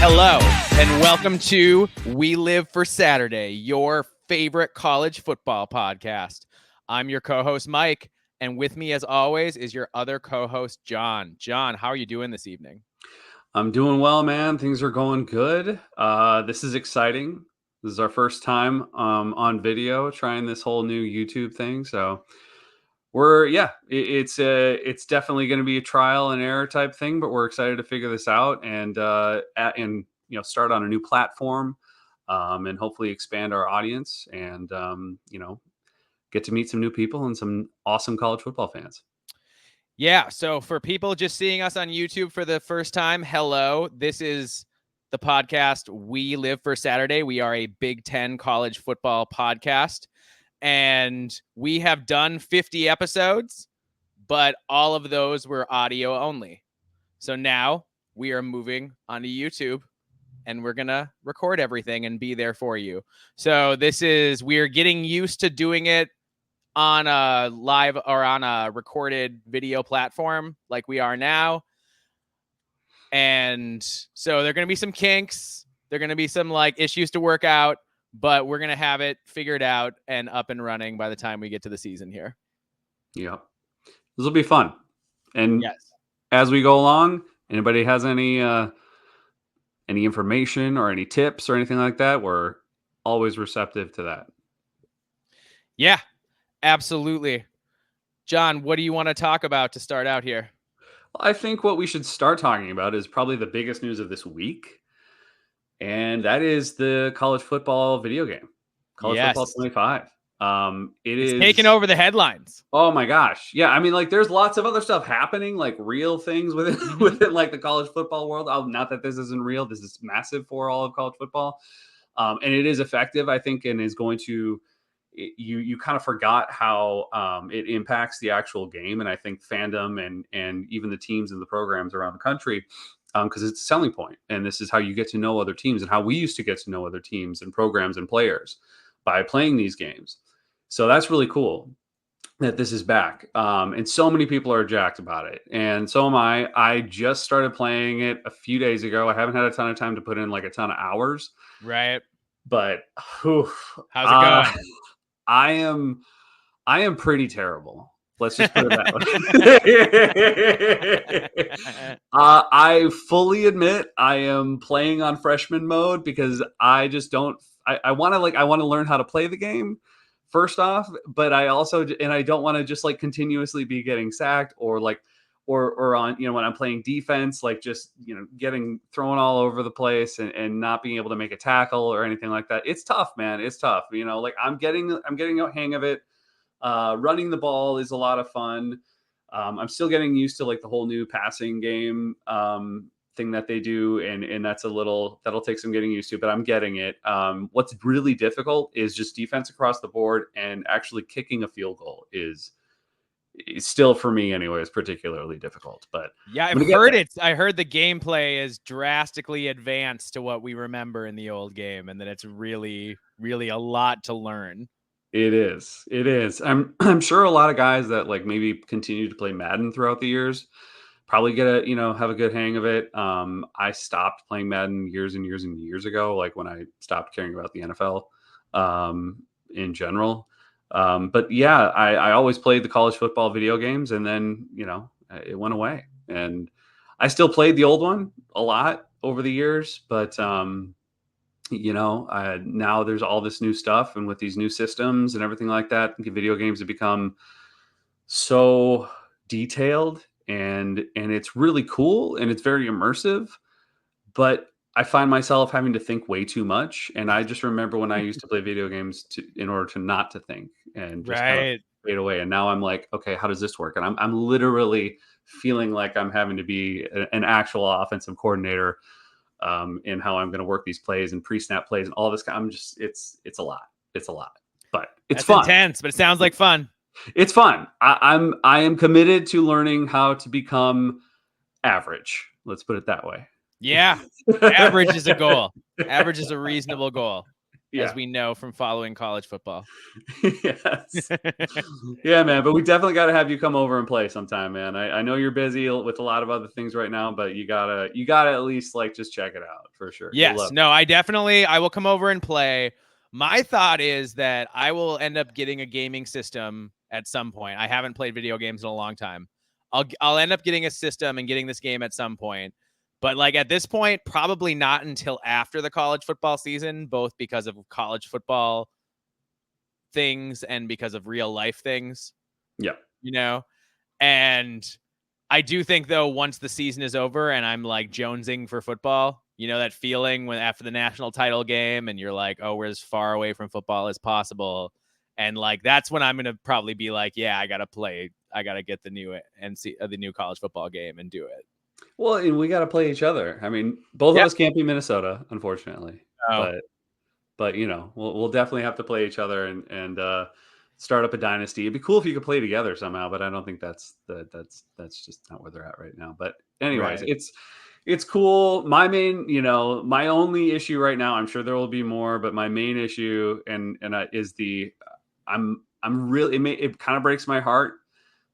Hello, and welcome to We Live for Saturday, your favorite college football podcast. I'm your co-host, Mike, and with me, as always, is your other co-host, John. John, how are you doing this evening? I'm doing well, man. Things are going good. This is exciting. This is our first time on video trying this whole new YouTube thing. So it's definitely going to be a trial and error type thing, but we're excited to figure this out and start on a new platform and hopefully expand our audience and get to meet some new people and some awesome college football fans. Yeah, so for people just seeing us on YouTube for the first time, hello. This is the podcast We Live for Saturday. We are a Big Ten college football podcast, and we have done 50 episodes, but all of those were audio only. So now we are moving onto YouTube, and we're going to record everything and be there for you. So we're getting used to doing it on a live or on a recorded video platform like we are now. And so there are going to be some kinks. There are going to be some issues to work out, but we're going to have it figured out and up and running by the time we get to the season here. Yeah, this will be fun. And yes, as we go along, anybody has any information or any tips or anything like that, we're always receptive to that. Yeah, absolutely. John, what do you want to talk about to start out here? Well, I think what we should start talking about is probably the biggest news of this week. And that is the college football video game, College Football 25. It's taking over the headlines. Oh my gosh. Yeah. I mean, there's lots of other stuff happening, real things within the college football world. Not that this isn't real. This is massive for all of college football. And it is effective, I think, and is going to, you kind of forgot how it impacts the actual game. And I think fandom and even the teams and the programs around the country, because it's a selling point. And this is how you get to know other teams and how we used to get to know other teams and programs and players by playing these games. So that's really cool that this is back. And so many people are jacked about it. And so am I. I just started playing it a few days ago. I haven't had a ton of time to put in a ton of hours. Right. But how's it going? I am pretty terrible. Let's just put it that way. I fully admit I am playing on freshman mode because I just don't. I want to learn how to play the game first off, but I don't want to just continuously be getting sacked or on when I'm playing defense, getting thrown all over the place and not being able to make a tackle or anything like that. It's tough, man. It's tough. I'm getting a hang of it. Running the ball is a lot of fun. I'm still getting used to the whole new passing game thing that they do, and that'll take some getting used to, but I'm getting it. What's really difficult is just defense across the board, and actually kicking a field goal is still, for me anyways, particularly difficult. But yeah, I heard the gameplay is drastically advanced to what we remember in the old game, and that it's really, really a lot to learn. It is. I'm sure a lot of guys that maybe continue to play Madden throughout the years probably get have a good hang of it. I stopped playing Madden years and years and years ago, when I stopped caring about the NFL in general. But yeah, I always played the college football video games, and then it went away. And I still played the old one a lot over the years, but now there's all this new stuff, and with these new systems and everything like that, video games have become so detailed and it's really cool and it's very immersive, but I find myself having to think way too much. And I just remember when I used to play video games in order to not to think and just kind of fade away. And now I'm like, okay, how does this work? And I'm literally feeling like I'm having to be an actual offensive coordinator in how I'm going to work these plays and pre-snap plays and all this. It's a lot. It's a lot, but it's fun. Intense, but it sounds like fun. It's fun. I am committed to learning how to become average. Let's put it that way. Yeah. Average is a goal. Average is a reasonable goal. as we know from following college football. Yes. Yeah, man. But we definitely got to have you come over and play sometime, man. I know you're busy with a lot of other things right now, but you gotta at least like just check it out for sure. You'll Yes. love No, I will come over and play. My thought is that I will end up getting a gaming system at some point. I haven't played video games in a long time. I'll end up getting a system and getting this game at some point. But like at this point, probably not until after the college football season, both because of college football things and because of real life things. Yeah. You know? And I do think though, once the season is over and I'm like jonesing for football, you know, that feeling when after the national title game and you're like, oh, we're as far away from football as possible. And like, that's when I'm going to probably be like, yeah, I got to play. I got to get the new the new college football game and do it. Well, and we got to play each other. I mean, both of us can't be Minnesota, unfortunately, but you know, we'll definitely have to play each other and start up a dynasty. It'd be cool if you could play together somehow, but I don't think that's just not where they're at right now. But anyways, Right. it's cool. My main, you know, my only issue right now, I'm sure there will be more, but my main issue is I'm really it kind of breaks my heart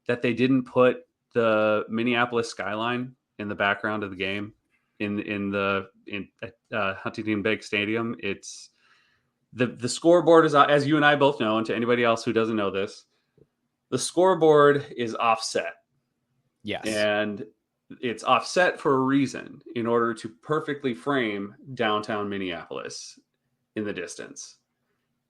that they didn't put the Minneapolis skyline in the background of the game in Huntington Bank Stadium. It's the scoreboard is, as you and I both know, and to anybody else who doesn't know this, the scoreboard is offset. Yes. And it's offset for a reason, in order to perfectly frame downtown Minneapolis in the distance.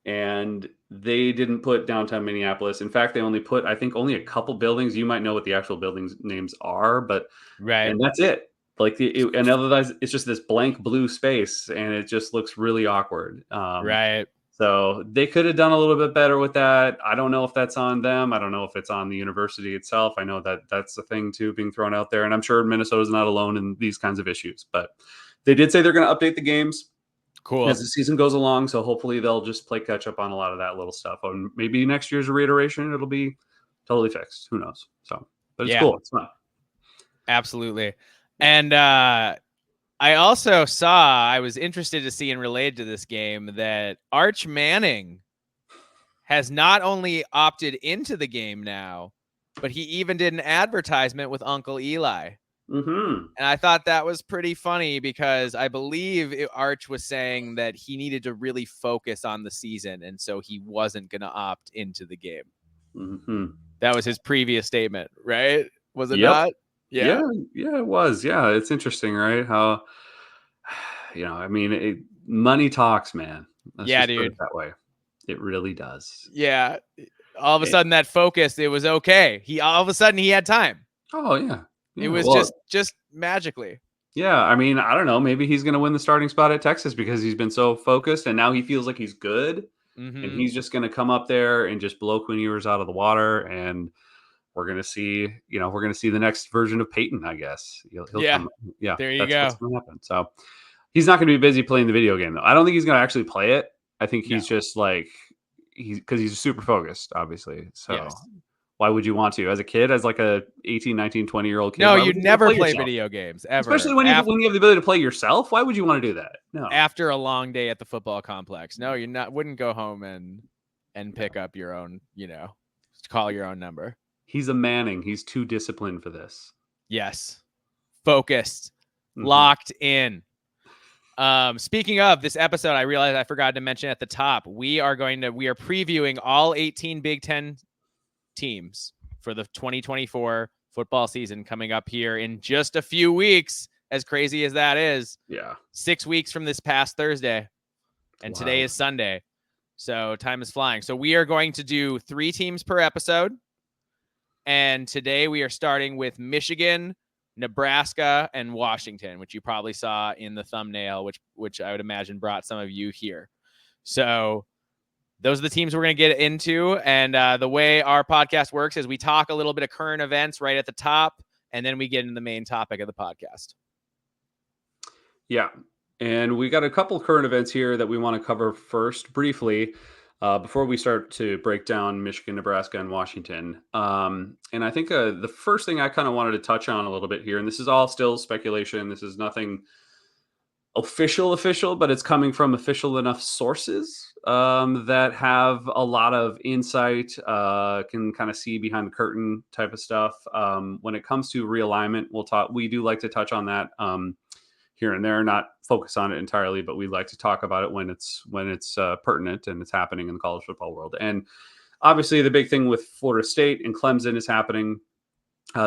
And they didn't put downtown Minneapolis. In fact, they only put, I think, only a couple buildings. You might know what the actual buildings names are, but and that's it. Like and otherwise, it's just this blank blue space, and it just looks really awkward. Right. So they could have done a little bit better with that. I don't know if that's on them. I don't know if it's on the university itself. I know that that's the thing too being thrown out there, and I'm sure Minnesota's not alone in these kinds of issues. But they did say they're going to update the games. Cool. As the season goes along, so hopefully they'll just play catch up on a lot of that little stuff. And maybe next year's reiteration, it'll be totally fixed. Who knows? So, but it's cool. It's fun. Absolutely. And I also I was interested to see and related to this game that Arch Manning has not only opted into the game now, but he even did an advertisement with Uncle Eli. Mm-hmm. And I thought that was pretty funny because I believe Arch was saying that he needed to really focus on the season. And so he wasn't going to opt into the game. Mm-hmm. That was his previous statement, right? Was it Yep. not? Yeah, it was. Yeah, it's interesting, right? How, you know, I mean, money talks, man. Let's just put it that way. It really does. Yeah. All of a sudden, that focus, it was okay. All of a sudden, he had time. Oh, yeah. It was just magically. Yeah, I mean, I don't know. Maybe he's going to win the starting spot at Texas because he's been so focused, and now he feels like he's good, and he's just going to come up there and just blow Quinn Ewers out of the water, and we're going to see, the next version of Peyton, I guess. He'll come. Yeah, there you go. What's going to happen. So he's not going to be busy playing the video game, though. I don't think he's going to actually play it. I think he's just like because he's super focused, obviously. So. Why would you want to? As a kid, as like a 18, 19, 20-year-old kid? No, you never play video games, ever. Especially when you have the ability to play yourself. Why would you want to do that? No. After a long day at the football complex. No, wouldn't go home and pick up your own, call your own number. He's a Manning. He's too disciplined for this. Yes. Focused. Locked in. Speaking of this episode, I realized I forgot to mention at the top, we are previewing all 18 Big Ten teams for the 2024 football season coming up here in just a few weeks, as crazy as that is. 6 weeks from this past Thursday, and today is Sunday, so time is flying. So we are going to do 3 teams per episode, and today we are starting with Michigan, Nebraska, and Washington, which you probably saw in the thumbnail, which I would imagine brought some of you here. So those are the teams we're going to get into. And the way our podcast works is we talk a little bit of current events right at the top, and then we get into the main topic of the podcast. Yeah. And we got a couple current events here that we want to cover first briefly before we start to break down Michigan, Nebraska, and Washington. And I think the first thing I kind of wanted to touch on a little bit here, and this is all still speculation. This is nothing official, but it's coming from official enough sources that have a lot of insight, can kind of see behind the curtain type of stuff. When it comes to realignment, we do like to touch on that here and there, not focus on it entirely, but we like to talk about it when it's pertinent and it's happening in the college football world. And obviously, the big thing with Florida State and Clemson is happening.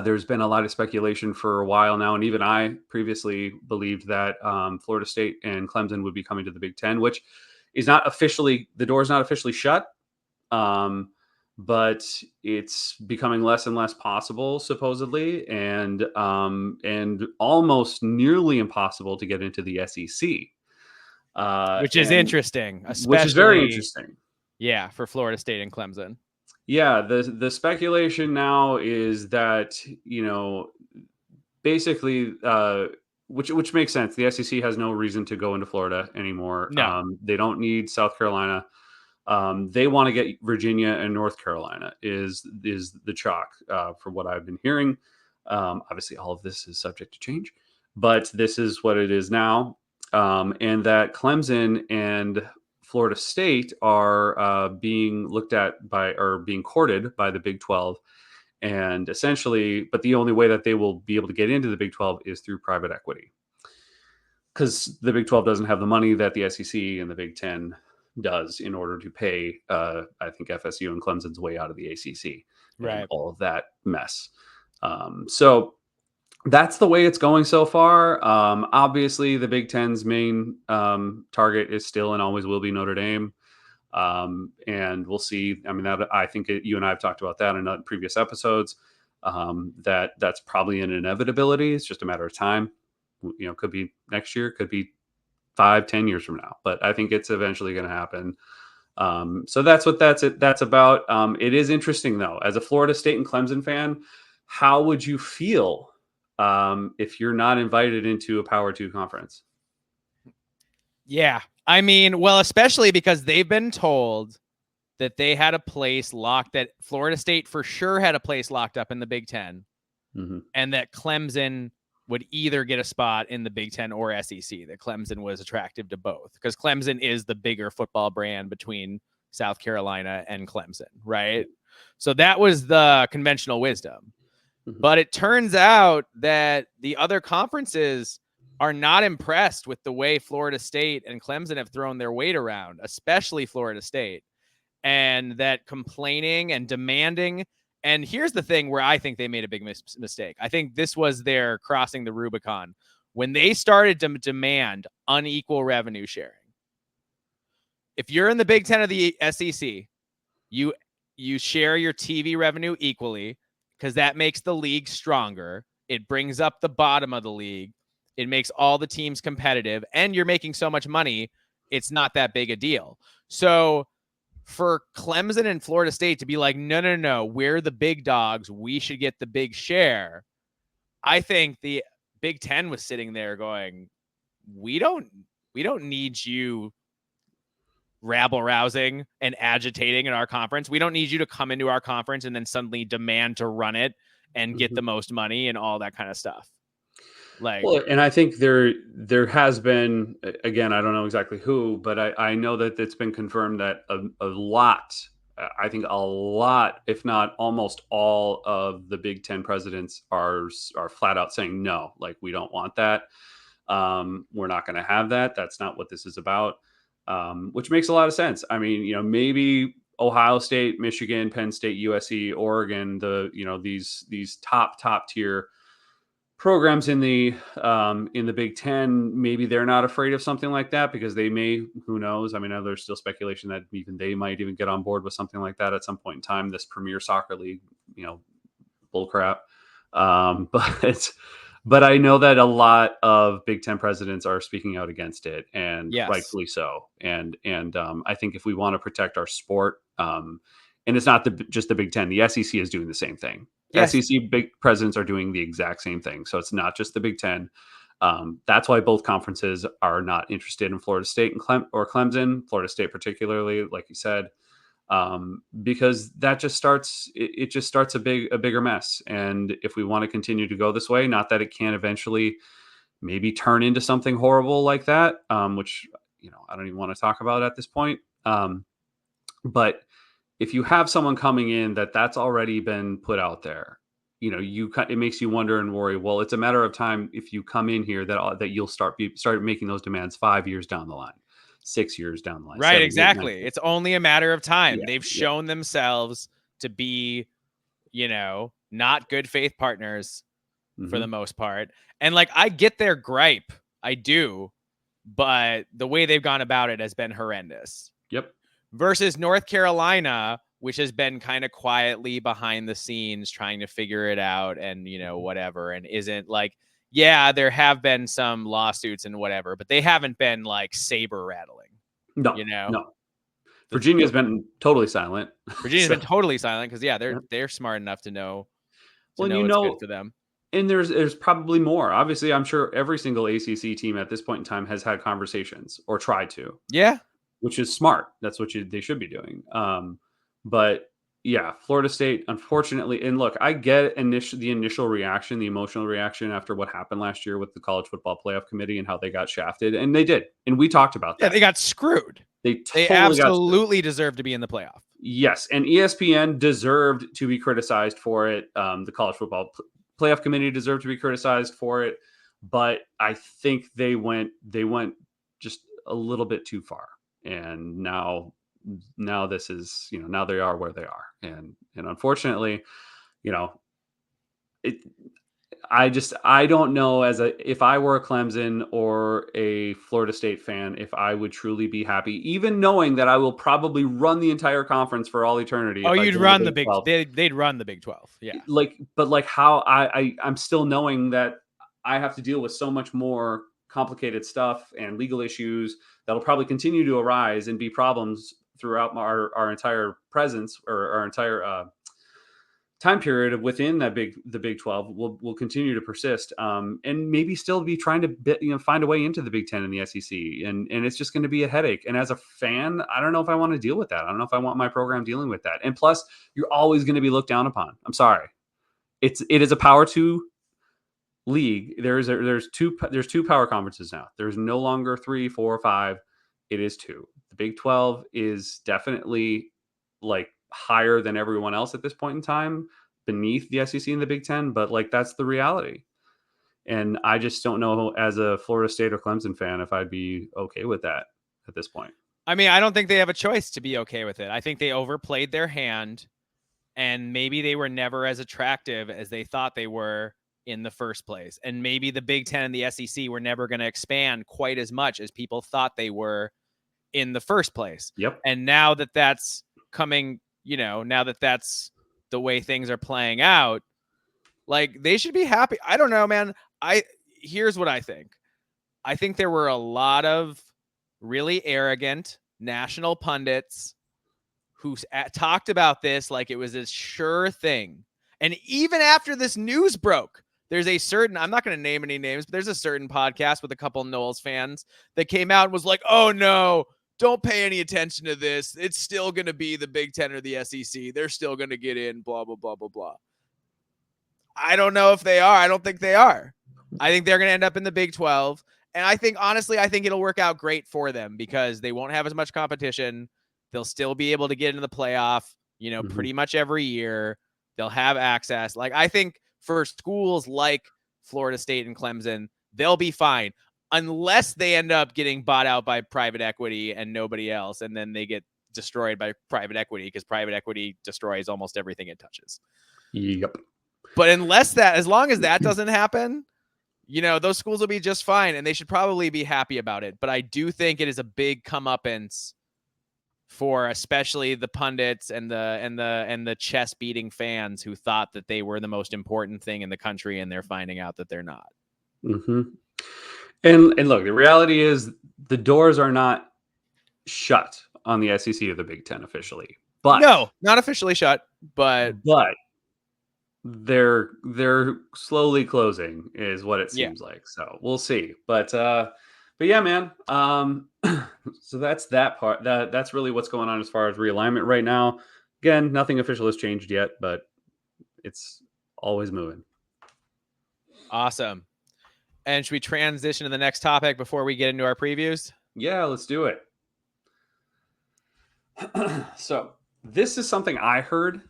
There's been a lot of speculation for a while now, and even I previously believed that Florida State and Clemson would be coming to the Big Ten, which is not officially, the door is not officially shut, but it's becoming less and less possible, supposedly, and almost nearly impossible to get into the SEC, which is interesting, which is very especially interesting. yeah, for Florida State and Clemson. Yeah, the speculation now is that, basically, which makes sense. The SEC has no reason to go into Florida anymore. No. They don't need South Carolina. They want to get Virginia and North Carolina is the chalk, for what I've been hearing. Obviously, all of this is subject to change, but this is what it is now. And that Clemson and Florida State are being looked at being courted by the Big 12. And essentially, but the only way that they will be able to get into the Big 12 is through private equity, because the Big 12 doesn't have the money that the SEC and the Big 10 does in order to pay, I think, FSU and Clemson's way out of the ACC and Right. all of that mess. So that's the way it's going so far. Obviously, the Big Ten's main target is still and always will be Notre Dame. And we'll see. I mean, I think you and I have talked about that in previous episodes. That's probably an inevitability. It's just a matter of time. Could be next year, could be 5-10 years from now, but I think it's eventually going to happen. So that's what that's about. It is interesting, though, as a Florida State and Clemson fan, how would you feel if you're not invited into a Power 2 conference? Yeah. I mean, well, especially because they've been told that they had a place locked, that Florida State for sure had a place locked up in the Big Ten, and that Clemson would either get a spot in the Big Ten or SEC, that Clemson was attractive to both, because Clemson is the bigger football brand between South Carolina and Clemson, right? So that was the conventional wisdom. But it turns out that the other conferences are not impressed with the way Florida State and Clemson have thrown their weight around, especially Florida State, and that complaining and demanding. And here's the thing where I think they made a big mistake. I think this was their crossing the Rubicon when they started to demand unequal revenue sharing. If you're in the Big Ten of the SEC, you share your TV revenue equally, because that makes the league stronger. It brings up the bottom of the league. It makes all the teams competitive, and you're making so much money, it's not that big a deal. So for Clemson and Florida State to be like, no, we're the big dogs, we should get the big share, I think the Big Ten was sitting there going, we don't need you rabble rousing and agitating in our conference. We don't need you to come into our conference and then suddenly demand to run it and get the most money and all that kind of stuff. Well, and I think there has been, again, I don't know exactly who, but I know that it's been confirmed that a lot, I think a lot, if not almost all of the Big Ten presidents are flat out saying no, like, we don't want that. We're not going to have that. That's not what this is about. Which makes a lot of sense. I mean, maybe Ohio State, Michigan, Penn State, USC, Oregon, these top tier programs in the Big Ten, maybe they're not afraid of something like that, because they may, who knows? I mean, there's still speculation that even they might even get on board with something like that at some point in time. This Premier Soccer League, bullcrap. But I know that a lot of Big Ten presidents are speaking out against it, and rightfully so. And I think if we want to protect our sport, and it's not just the Big Ten, the SEC is doing the same thing. Yes. SEC big presidents are doing the exact same thing. So it's not just the Big Ten. That's why both conferences are not interested in Florida State or Clemson, Florida State particularly, like you said, because that just starts a bigger mess. And if we want to continue to go this way, not that it can't eventually maybe turn into something horrible like that, which, I don't even want to talk about at this point. But if you have someone coming in that's already been put out there, it makes you wonder and worry. Well, it's a matter of time if you come in here that you'll start making those demands 5 years down the line, 6 years down the line, Right, 7, 8, 9 exactly. years. It's only a matter of time. Yeah, They've yeah. shown themselves to be, not good faith partners for the most part. And like, I get their gripe. I do. But the way they've gone about it has been horrendous. Yep. Versus North Carolina, which has been kind of quietly behind the scenes trying to figure it out and, whatever, and isn't like, yeah, there have been some lawsuits and whatever, but they haven't been like saber rattling. No, no. Virginia's been totally silent. Virginia's been totally silent because, yeah, they're smart enough to know what's good for them. And there's probably more. Obviously, I'm sure every single ACC team at this point in time has had conversations or tried to. Yeah. Which is smart. That's what they should be doing. But yeah, Florida State, unfortunately, and look, I get the initial reaction, the emotional reaction after what happened last year with the College Football Playoff Committee and how they got shafted, and they did, and we talked about that. Yeah, they got screwed. They absolutely deserve to be in the playoff. Yes, and ESPN deserved to be criticized for it. The College Football Playoff Committee deserved to be criticized for it, but I think they went just a little bit too far. And now this is, now they are where they are. And unfortunately, I don't know if I were a Clemson or a Florida State fan, if I would truly be happy, even knowing that I will probably run the entire conference for all eternity. Oh, you'd run the Big 12. They'd run the Big 12. Yeah. But how I'm still knowing that I have to deal with so much more complicated stuff and legal issues that'll probably continue to arise and be problems throughout our entire presence or our entire time period within the Big 12 will continue to persist, and maybe still be trying to find a way into the Big 10 and the SEC, and it's just going to be a headache. And as a fan, I don't know if I want to deal with that. I don't know if I want my program dealing with that. And plus, you're always going to be looked down upon. I'm sorry, it is a Power 2 league. There's two power conferences now. There's no longer 3, 4, 5. It is 2. The Big 12 is definitely like higher than everyone else at this point in time, beneath the SEC and the Big 10, but like that's the reality. And I just don't know, as a Florida State or Clemson fan, if I'd be okay with that at this point. I mean, I don't think they have a choice to be okay with it. I think they overplayed their hand, and maybe they were never as attractive as they thought they were in the first place. And maybe the Big 10 and the SEC were never going to expand quite as much as people thought they were in the first place. Yep. And now that that's coming, now that that's the way things are playing out, like, they should be happy. I don't know, man. Here's what I think. I think there were a lot of really arrogant national pundits who talked about this like it was a sure thing. And even after this news broke, there's a certain, I'm not going to name any names, but there's a certain podcast with a couple Knowles fans that came out and was like, oh no, don't pay any attention to this. It's still going to be the Big 10 or the SEC. They're still going to get in, blah, blah, blah, blah, blah. I don't know if they are. I don't think they are. I think they're going to end up in the Big 12. And I think, honestly, it'll work out great for them because they won't have as much competition. They'll still be able to get into the playoff, pretty much every year. They'll have access. Like, I think for schools like Florida State and Clemson, they'll be fine unless they end up getting bought out by private equity and nobody else. And then they get destroyed by private equity because private equity destroys almost everything it touches. Yep. But as long as that doesn't happen, those schools will be just fine, and they should probably be happy about it. But I do think it is a big comeuppance for especially the pundits and the chest beating fans who thought that they were the most important thing in the country, and they're finding out that they're not. Mm-hmm. And look, the reality is the doors are not shut on the SEC or the Big 10 officially, but no, not officially shut, but they're slowly closing is what it seems like. So we'll see. But yeah, man. So that's that part. That's really what's going on as far as realignment right now. Again, nothing official has changed yet, but it's always moving. Awesome. And should we transition to the next topic before we get into our previews? Yeah, let's do it. So this is something I heard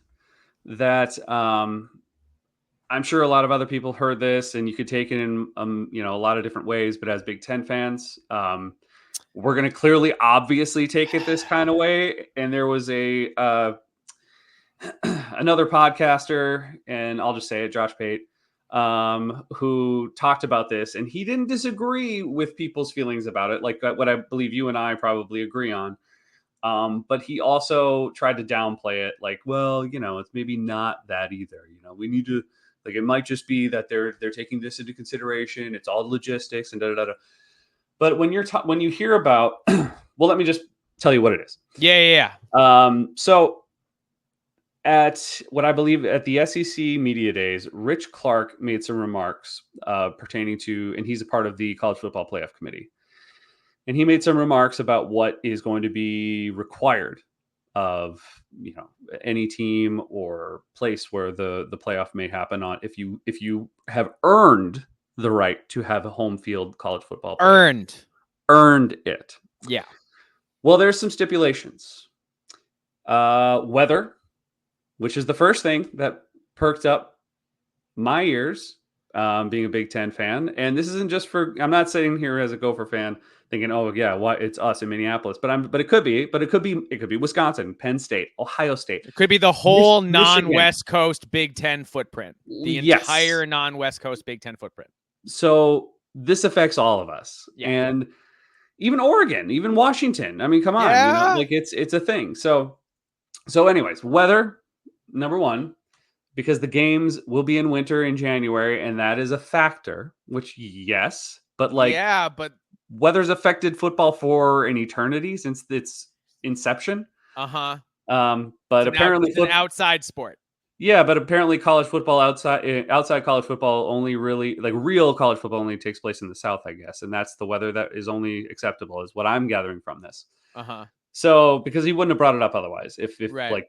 that I'm sure a lot of other people heard this, and you could take it in a lot of different ways. But as Big Ten fans, we're going to clearly, obviously, take it this kind of way. And there was a another podcaster, and I'll just say it, Josh Pate, who talked about this, and he didn't disagree with people's feelings about it, like what I believe you and I probably agree on. But he also tried to downplay it, like, well, it's maybe not that either. We need to, like, it might just be that they're taking this into consideration. It's all logistics and da da da. But when when you hear about, well, let me just tell you what it is. Yeah. So at what I believe at the SEC Media Days, Rich Clark made some remarks pertaining to, and he's a part of the College Football Playoff Committee. And he made some remarks about what is going to be required of any team or place where the playoff may happen on if you have earned the right to have a home field college football playoff. Earned it. Yeah. Well, there's some stipulations. Weather, which is the first thing that perked up my ears, being a Big Ten fan. And this isn't just for, I'm not sitting here as a Gopher fan thinking, oh yeah, why it's us in Minneapolis, but it could be Wisconsin, Penn State, Ohio State. It could be the whole non-West Coast Big Ten footprint. The entire non-West Coast Big Ten footprint. So this affects all of us. Yeah. And even Oregon, even Washington. I mean, come on, like it's a thing. So anyways, weather, number one, because the games will be in winter in January, and that is a factor, which yes, but but weather's affected football for an eternity since its inception. But apparently it's an outside sport. Yeah, but apparently college football outside college football only really, like, real college football only takes place in the South, I guess. And that's the weather that is only acceptable, is what I'm gathering from this. So, because he wouldn't have brought it up otherwise, if like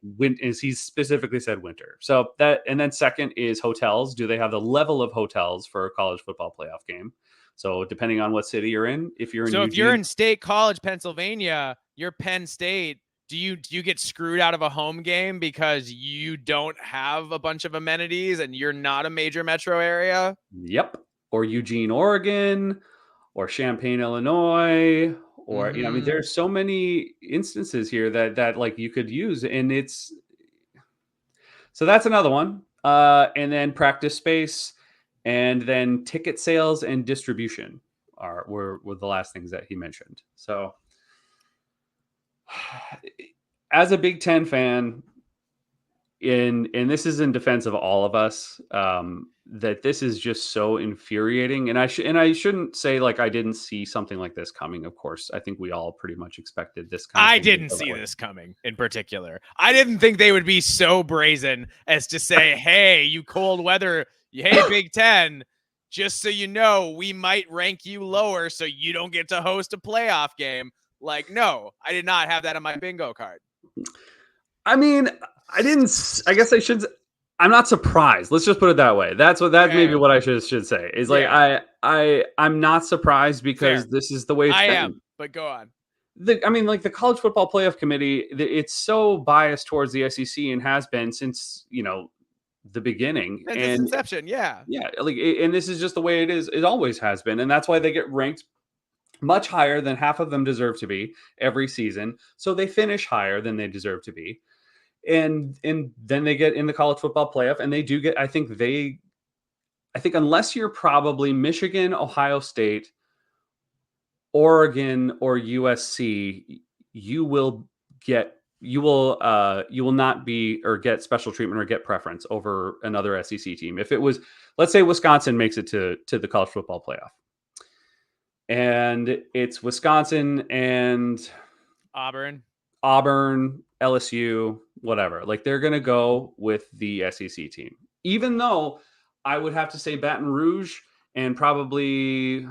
he specifically said winter. So that, and then second is hotels. Do they have the level of hotels for a college football playoff game? So depending on what city you're in, if you're in State College, Pennsylvania, you're Penn State. Do you get screwed out of a home game because you don't have a bunch of amenities and you're not a major metro area? Yep. Or Eugene, Oregon, or Champaign, Illinois. Or, I mean, there's so many instances here that like you could use, and so that's another one. And then practice space, and then ticket sales and distribution were the last things that he mentioned. So as a Big Ten fan, and this is in defense of all of us, that this is just so infuriating. And I shouldn't say like I didn't see something like this coming. Of course, I think we all pretty much expected this kind of thing. I didn't see this coming in particular. I didn't think they would be so brazen as to say, hey, you cold weather, hey, Big Ten, just so you know, we might rank you lower so you don't get to host a playoff game. Like, no, I did not have that on my bingo card. I mean, I guess I should. I'm not surprised. Let's just put it that way. That's maybe what I should say. Is like I'm not surprised because this is the way it's been. Am, but go on. I mean, like the College Football Playoff Committee, it's so biased towards the SEC and has been since the beginning and its inception. Yeah. Like, and this is just the way it is. It always has been, and that's why they get ranked much higher than half of them deserve to be every season. So they finish higher than they deserve to be. And then they get in the college football playoff, and they do get, I think unless you're probably Michigan, Ohio State, Oregon, or USC, you will not be, or get special treatment or get preference over another SEC team. If it was, let's say Wisconsin makes it to the college football playoff, and it's Wisconsin and Auburn, LSU, whatever. Like, they're going to go with the SEC team. Even though I would have to say Baton Rouge and probably,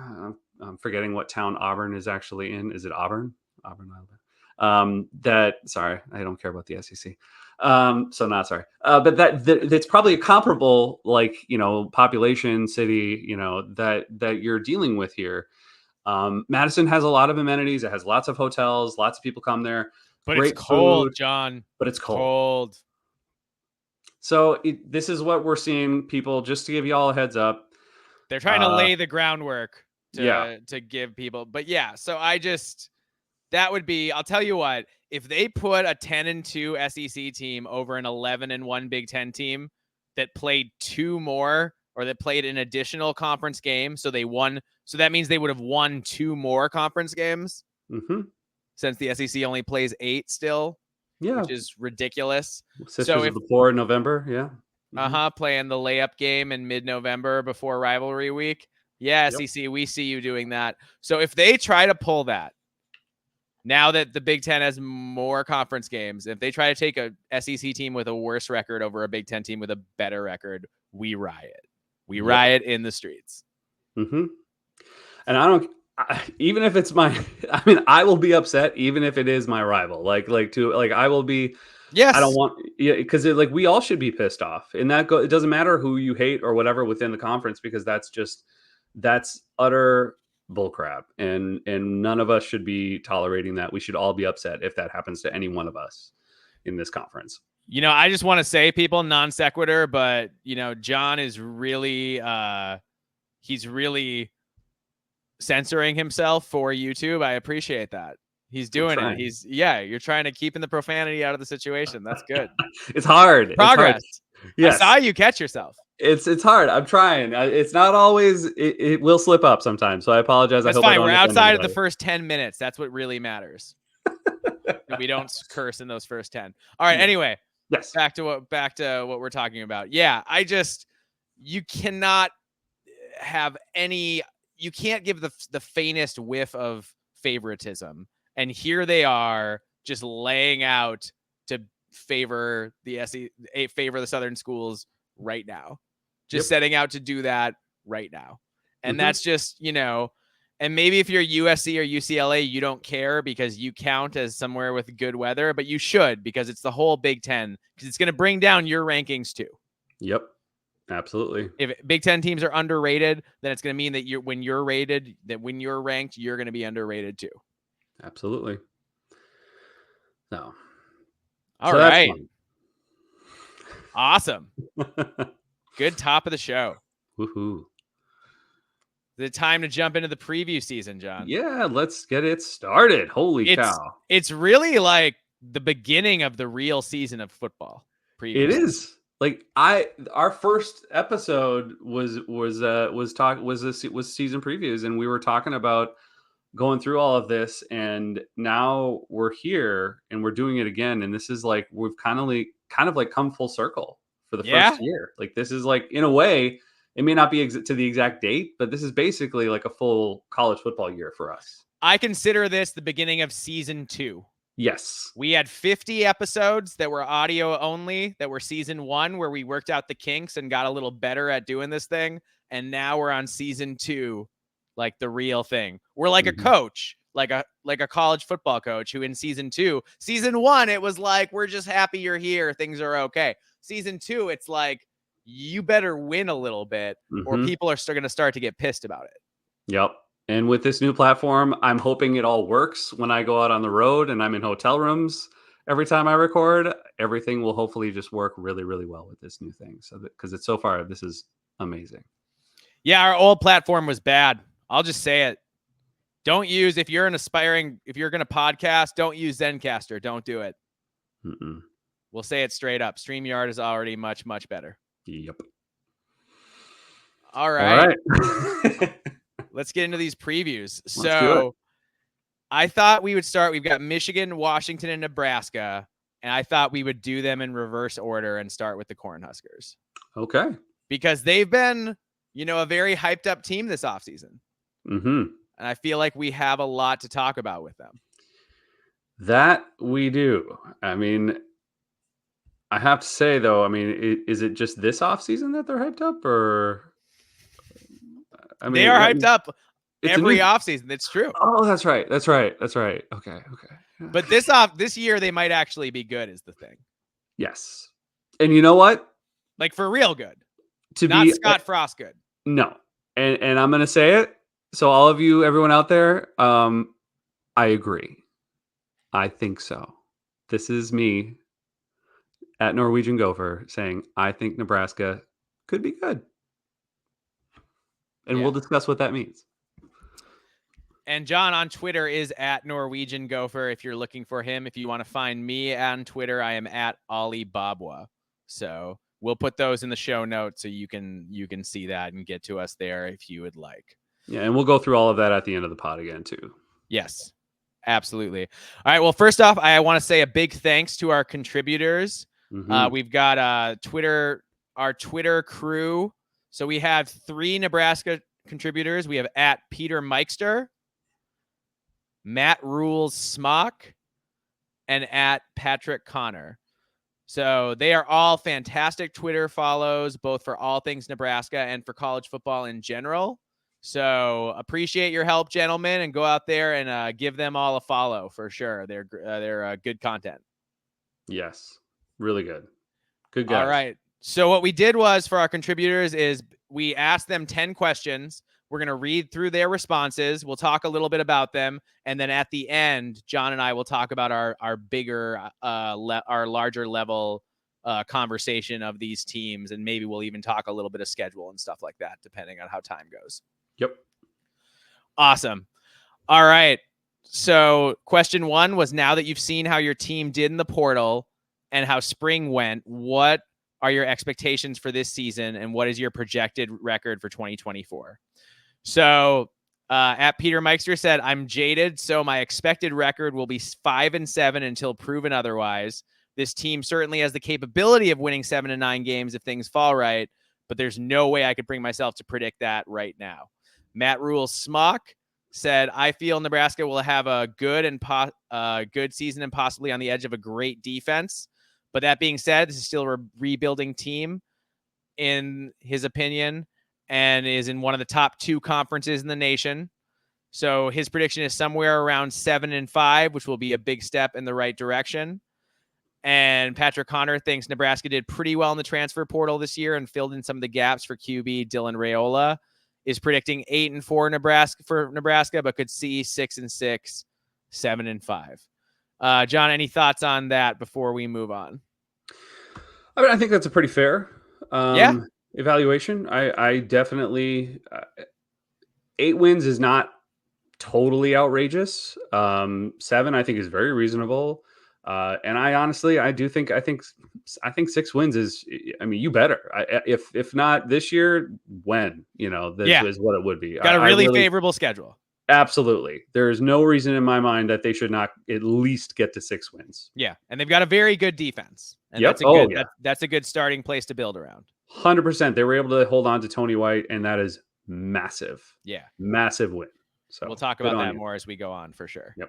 I'm forgetting what town Auburn is actually in. Is it Auburn? Auburn, Alabama. Sorry, I don't care about the SEC. So not sorry, but that's probably a comparable, like, population city, that you're dealing with here. Madison has a lot of amenities. It has lots of hotels. Lots of people come there. But it's Great cold, food, John. but it's cold. So this is what we're seeing, people, just to give you all a heads up. They're trying to lay the groundwork Yeah. to give people. But yeah, so that would be, I'll tell you what, if they put a 10-2 SEC team over an 11-1 Big Ten team that played two more, or that played an additional conference game, so they won. So that means they would have won two more conference games, since the SEC only plays 8 still, which is ridiculous. Sisters of the Poor in November, playing the layup game in mid-November before rivalry week. Yeah, Yep. SEC, we see you doing that. So if they try to pull that, now that the Big Ten has more conference games, if they try to take a SEC team with a worse record over a Big Ten team with a better record, we riot. We riot in the streets. And even if it's I will be upset even if it is my rival. I will be. Yes. I don't want, because we all should be pissed off, and it doesn't matter who you hate or whatever within the conference, because that's utter bullcrap, and none of us should be tolerating that. We should all be upset if that happens to any one of us in this conference. I just want to say, people, non sequitur, but John is really he's really censoring himself for YouTube. I appreciate that. He's doing it. You're trying to keep in the profanity out of the situation. That's good. It's hard. Progress. It's hard. Yes. I saw you catch yourself. It's hard. I'm trying. It's not always. It will slip up sometimes. So I apologize. That's fine. We're outside of the first 10 minutes. That's what really matters. We don't curse in those first 10. All right. Anyway. Yes. Back to what we're talking about. Yeah. You cannot have any. You can't give the faintest whiff of favoritism. And here they are, just laying out to favor the Southern schools right now, just setting out to do that right now. And that's just, and maybe if you're USC or UCLA, you don't care because you count as somewhere with good weather, but you should, because it's the whole Big Ten, because it's going to bring down your rankings too. Yep. Absolutely. If Big Ten teams are underrated, then it's going to mean that when you're ranked, you're going to be underrated too. Absolutely. No. All right. Awesome. Good top of the show. Woohoo. The time to jump into the preview season, John. Yeah, let's get it started. Holy cow. It's really like the beginning of the real season of football. It is. Our first episode was season previews, and we were talking about going through all of this, and now we're here and we're doing it again. And this is we've kind of come full circle for the first year. This is in a way, it may not be to the exact date, but this is basically a full college football year for us. I consider this the beginning of season 2. Yes. We had 50 episodes that were audio only, that were season 1, where we worked out the kinks and got a little better at doing this thing. And now we're on season 2, the real thing. We're like a coach, like a college football coach who in season 1, it was we're just happy you're here. Things are okay. Season 2, it's you better win a little bit or people are still going to start to get pissed about it. Yep. And with this new platform, I'm hoping it all works when I go out on the road and I'm in hotel rooms every time I record. Everything will hopefully just work really, really well with this new thing. So because it's so far, this is amazing. Yeah, our old platform was bad. I'll just say it. If you're going to podcast, don't use Zencaster. Don't do it. We'll say it straight up. StreamYard is already much, much better. Yep. All right. Let's get into these previews. So I thought we would start. We've got Michigan, Washington, and Nebraska. And I thought we would do them in reverse order and start with the Cornhuskers. Okay. Because they've been, a very hyped up team this offseason. And I feel like we have a lot to talk about with them. That we do. I mean, I have to say, though, is it just this offseason that they're hyped up, or? They are hyped up every offseason. It's true. Oh, that's right. Okay. But this year they might actually be good is the thing. Yes. And you know what? Like for real good. To Not be Scott Frost good. No. And I'm going to say it. So all of you, everyone out there, I agree. I think so. This is me at Norwegian Gopher saying, I think Nebraska could be good. And we'll discuss what that means. And John on Twitter is at Norwegian Gopher if you're looking for him. If you want to find me on Twitter, I am at Ollie Babwa. So we'll put those in the show notes so you can see that and get to us there if you would like. Yeah, and we'll go through all of that at the end of the pod again, too. Yes, absolutely. All right, well, first off, I want to say a big thanks to our contributors. We've got our Twitter crew. So we have 3 Nebraska contributors. We have at Peter Meister, Matt Rules Smock, and at Patrick Connor. So they are all fantastic Twitter follows, both for all things Nebraska and for college football in general. So appreciate your help, gentlemen, and go out there and give them all a follow for sure. They're good content. Yes, really good. Good guys. All right. So what we did was for our contributors is we asked them 10 questions. We're going to read through their responses. We'll talk a little bit about them. And then at the end, John and I will talk about our bigger, our larger level conversation of these teams. And maybe we'll even talk a little bit of schedule and stuff like that, depending on how time goes. Yep. Awesome. All right. So question 1 was, now that you've seen how your team did in the portal and how spring went, what are your expectations for this season and what is your projected record for 2024? So at Peter Meister said, I'm jaded, so my expected record will be 5-7 until proven otherwise. This team certainly has the capability of winning 7 to 9 games if things fall right, but there's no way I could bring myself to predict that right now. Matt Rules Smock said, I feel Nebraska will have a good season and possibly on the edge of a great defense. But that being said, this is still a rebuilding team in his opinion and is in one of the top 2 conferences in the nation. So his prediction is somewhere around 7-5, which will be a big step in the right direction. And Patrick Connor thinks Nebraska did pretty well in the transfer portal this year and filled in some of the gaps for QB Dylan Raiola. Is predicting 8-4 Nebraska, but could see 6-6, 7-5. John, any thoughts on that before we move on? I mean, I think that's a pretty fair evaluation. I definitely 8 wins is not totally outrageous. 7, I think, is very reasonable. And I think 6 wins is, I mean, you better. If not this year, when? This is what it would be. Got a really favorable schedule. Absolutely. There is no reason in my mind that they should not at least get to 6 wins. Yeah, and they've got a very good defense. And yep. That's a good starting place to build around. 100%. They were able to hold on to Tony White, and that is massive. Yeah. Massive win. So we'll talk about that more as we go on for sure. Yep.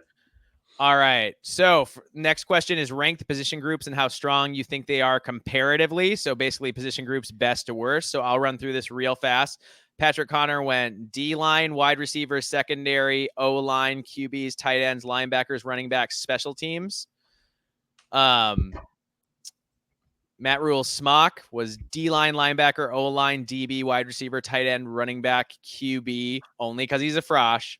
All right. So next question is rank the position groups and how strong you think they are comparatively. So basically position groups best to worst. So I'll run through this real fast. Patrick Connor went D-line, wide receivers, secondary, O-line, QBs, tight ends, linebackers, running backs, special teams. Matt Rules Smock was D-line, linebacker, O-line, DB, wide receiver, tight end, running back, QB, only because he's a frosh,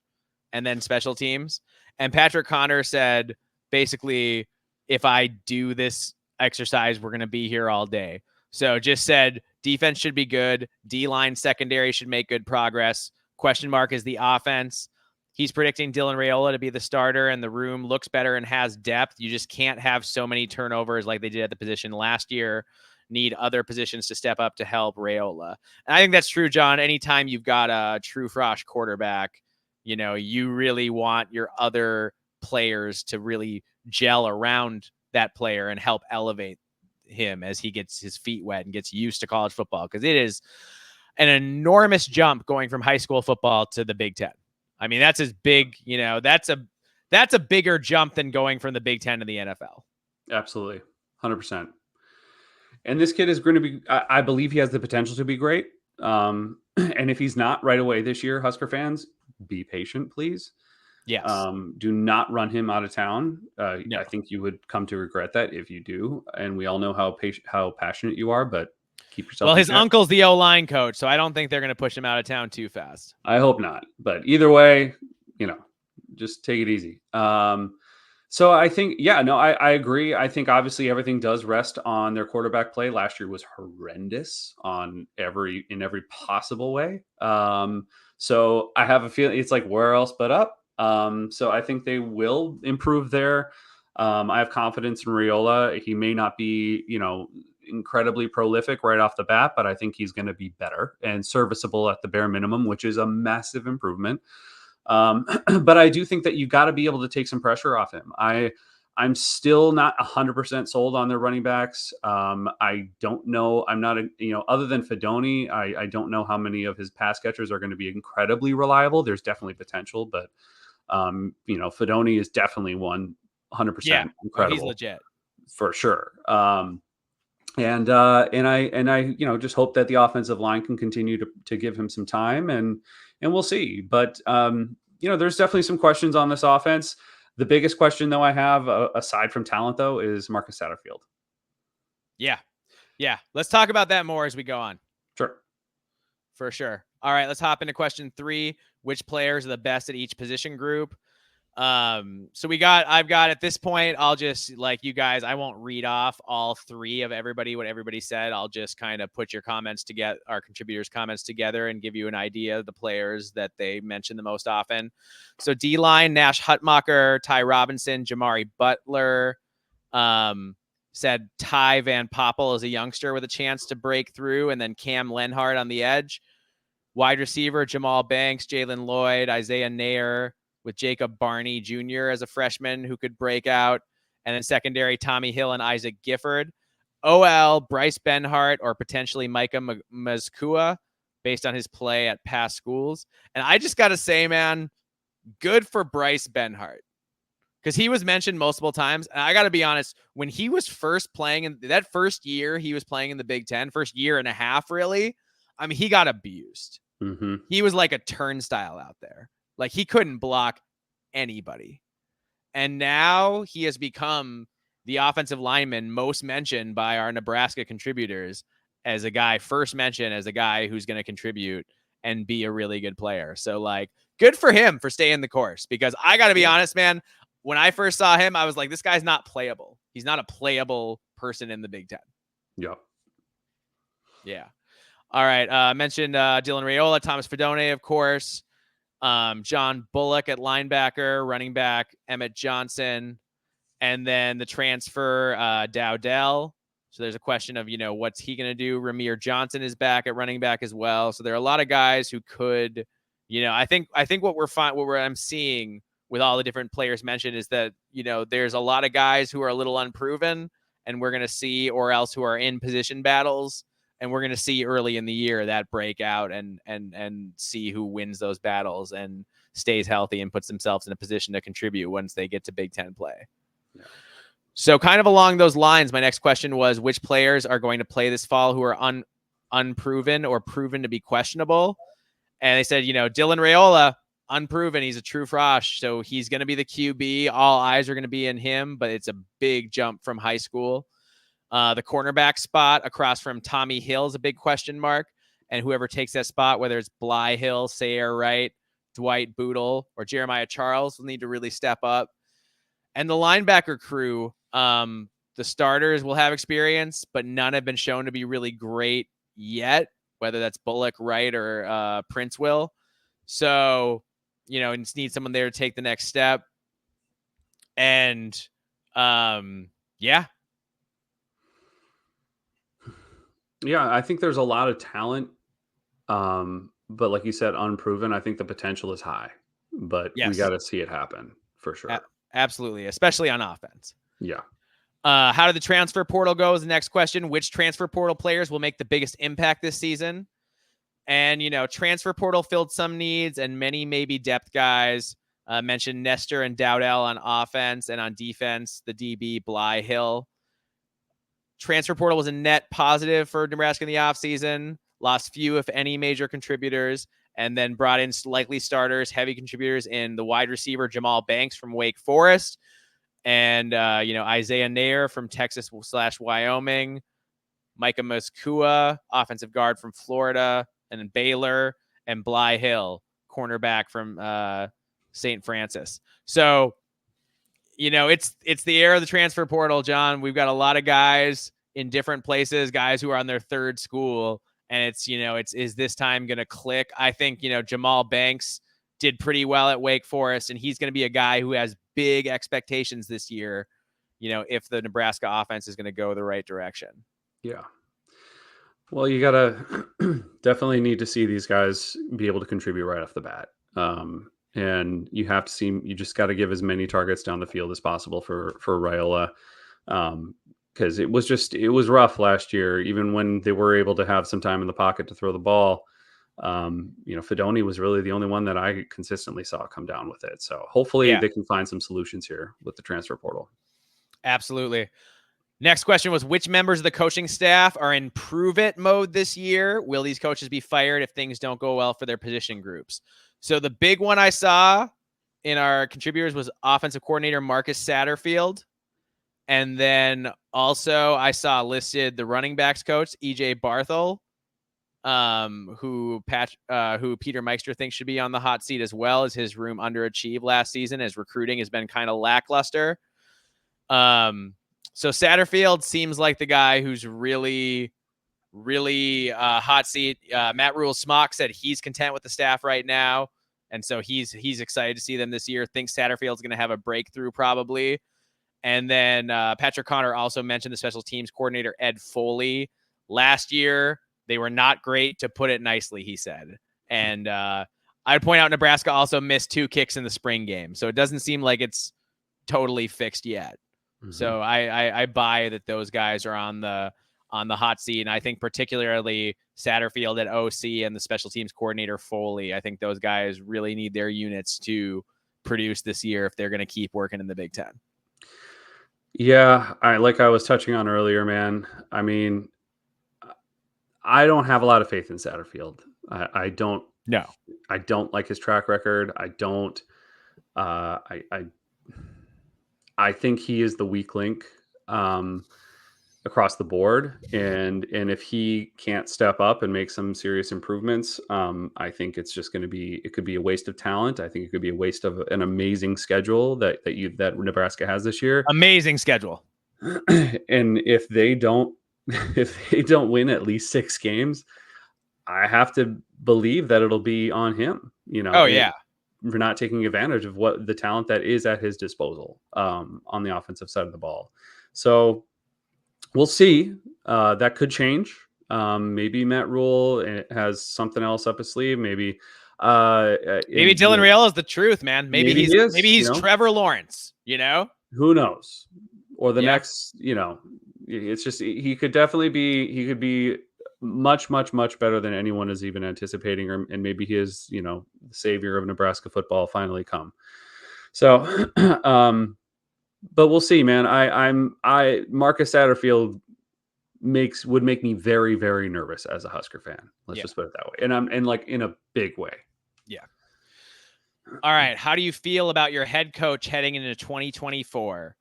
and then special teams. And Patrick Connor said, basically, if I do this exercise, we're going to be here all day. So just said defense should be good. D-line secondary should make good progress. Question mark is the offense. He's predicting Dylan Raiola to be the starter, and the room looks better and has depth. You just can't have so many turnovers like they did at the position last year. Need other positions to step up to help Raiola. And I think that's true, John. Anytime you've got a true frosh quarterback, you really want your other players to really gel around that player and help elevate him as he gets his feet wet and gets used to college football, because it is an enormous jump going from high school football to the Big Ten. I mean, that's as big, that's a bigger jump than going from the Big Ten to the NFL. Absolutely. 100%. And this kid is going to be, I believe he has the potential to be great. And if he's not right away this year, Husker fans, be patient, please. Yes. Do not run him out of town. No. I think you would come to regret that if you do. And we all know how passionate you are, but keep yourself Well, in his check. uncle's the O-line coach, so I don't think they're going to push him out of town too fast. I hope not. But either way, just take it easy. So I think, yeah, no, I agree. I think obviously everything does rest on their quarterback play. Last year was horrendous in every possible way. So I have a feeling it's like where else but up. So I think they will improve there. I have confidence in Riola. He may not be, incredibly prolific right off the bat, but I think he's going to be better and serviceable at the bare minimum, which is a massive improvement. But I do think that you got to be able to take some pressure off him. I'm still not 100% sold on their running backs. I don't know. I'm not, other than Fedoni, I don't know how many of his pass catchers are going to be incredibly reliable. There's definitely potential, but Fedoni is definitely 100% Oh, he's incredible legit for sure. And I just hope that the offensive line can continue to give him some time, and we'll see. But there's definitely some questions on this offense. The biggest question though I have, aside from talent though, is Marcus Satterfield. Yeah. Let's talk about that more as we go on. Sure. For sure. All right, let's hop into question 3. Which players are the best at each position group? So I've got at this point, I'll just, like, you guys, I won't read off all 3 of what everybody said. I'll just kind of put our contributors' comments together and give you an idea of the players that they mention the most often. So D-line, Nash Hutmacher, Ty Robinson, Jamari Butler, said Ty Van Poppel is a youngster with a chance to break through, and then Cam Lenhart on the edge. Wide receiver, Jamal Banks, Jalen Lloyd, Isaiah Nair, with Jacob Barney Jr. as a freshman who could break out. And then secondary, Tommy Hill and Isaac Gifford. OL, Bryce Benhart, or potentially Micah Mazkua, based on his play at past schools. And I just got to say, man, good for Bryce Benhart, because he was mentioned multiple times. And I got to be honest, when he was first playing in that first year, he was playing in the Big Ten, first year and a half, really. I mean, he got abused. Mm-hmm. He was like a turnstile out there. Like, he couldn't block anybody. And now he has become the offensive lineman most mentioned by our Nebraska contributors, as a guy first mentioned as a guy who's going to contribute and be a really good player. So, like, good for him for staying the course, because I got to be honest, man, when I first saw him, I was like, this guy's not playable. He's not a playable person in the Big Ten. Yep. Yeah. All right. Mentioned Dylan Raiola, Thomas Fedone, of course. John Bullock at linebacker, running back, Emmett Johnson, and then the transfer, Dowdell. So there's a question of, what's he going to do? Ramir Johnson is back at running back as well. So there are a lot of guys who could, I think what I'm seeing with all the different players mentioned is that, there's a lot of guys who are a little unproven, and we're going to see, or else who are in position battles. And we're going to see early in the year that break out and see who wins those battles and stays healthy and puts themselves in a position to contribute once they get to Big Ten play. Yeah. So kind of along those lines, my next question was, which players are going to play this fall who are unproven or proven to be questionable? And they said, Dylan Raiola, unproven. He's a true frosh. So he's going to be the QB. All eyes are going to be in him, but it's a big jump from high school. The cornerback spot across from Tommy Hill is a big question mark. And whoever takes that spot, whether it's Bly Hill, Sayer Wright, Dwight Boodle, or Jeremiah Charles, will need to really step up. And the linebacker crew, the starters will have experience, but none have been shown to be really great yet, whether that's Bullock, Wright, or Prince will. So, just need someone there to take the next step. And, yeah. Yeah, I think there's a lot of talent, but like you said, unproven. I think the potential is high, but we got to see it happen for sure. Absolutely, especially on offense. Yeah. How did the transfer portal go is the next question. Which transfer portal players will make the biggest impact this season? And, transfer portal filled some needs, and many maybe depth guys. Mentioned Nestor and Dowdell on offense, and on defense, the DB Bly Hill. Transfer portal was a net positive for Nebraska in the offseason. Lost few, if any, major contributors. and then brought in likely starters, heavy contributors in the wide receiver Jamal Banks from Wake Forest, and Isaiah Nair from Texas/Wyoming, Micah Moskua, offensive guard from Florida and Baylor, and Bly Hill, cornerback from St. Francis. So, it's the era of the transfer portal, John. We've got a lot of guys in different places, guys who are on their third school, and is this time going to click? I think, Jamal Banks did pretty well at Wake Forest, and he's going to be a guy who has big expectations this year, if the Nebraska offense is going to go the right direction. Yeah. Well, you got to definitely need to see these guys be able to contribute right off the bat. And you have to see, you just got to give as many targets down the field as possible for Raiola. Because it was rough last year, even when they were able to have some time in the pocket to throw the ball. Fedoni was really the only one that I consistently saw come down with it. So hopefully they can find some solutions here with the transfer portal. Absolutely. Next question was, which members of the coaching staff are in prove it mode this year? Will these coaches be fired if things don't go well for their position groups? So the big one I saw in our contributors was offensive coordinator Marcus Satterfield. And then also I saw listed the running backs coach, EJ Barthel, who Peter Meister thinks should be on the hot seat as well, as his room underachieved last season, as recruiting has been kind of lackluster. So Satterfield seems like the guy who's really, really hot seat. Matt Rule Smock said he's content with the staff right now, and so he's excited to see them this year. Thinks Satterfield's going to have a breakthrough probably. And then Patrick Connor also mentioned the special teams coordinator Ed Foley. Last year they were not great, to put it nicely, he said. And I'd point out Nebraska also missed 2 kicks in the spring game, so it doesn't seem like it's totally fixed yet. Mm-hmm. So I buy that those guys are on the hot seat, and I think particularly Satterfield at OC and the special teams coordinator Foley. I think those guys really need their units to produce this year if they're going to keep working in the Big Ten. Yeah, I was touching on earlier, man. I mean, I don't have a lot of faith in Satterfield. I don't. No, I don't like his track record. I don't. I think he is the weak link across the board, and if he can't step up and make some serious improvements, I think it's just going to be. It could be a waste of talent. I think it could be a waste of an amazing schedule that Nebraska has this year. Amazing schedule. And if they don't win at least 6 games, I have to believe that it'll be on him. Oh yeah. For not taking advantage of what the talent that is at his disposal on the offensive side of the ball. So we'll see. That could change. Maybe Matt Rule has something else up his sleeve. Maybe Dylan Raiola is the truth, man. Maybe he's Trevor Lawrence, Who knows? Or the next, it's just, he could be much, much, much better than anyone is even anticipating, and maybe he is, the savior of Nebraska football finally come. So, but we'll see, man. Marcus Satterfield would make me very, very nervous as a Husker fan. Let's just put it that way. And I'm in a big way. Yeah. All right. How do you feel about your head coach heading into 2024?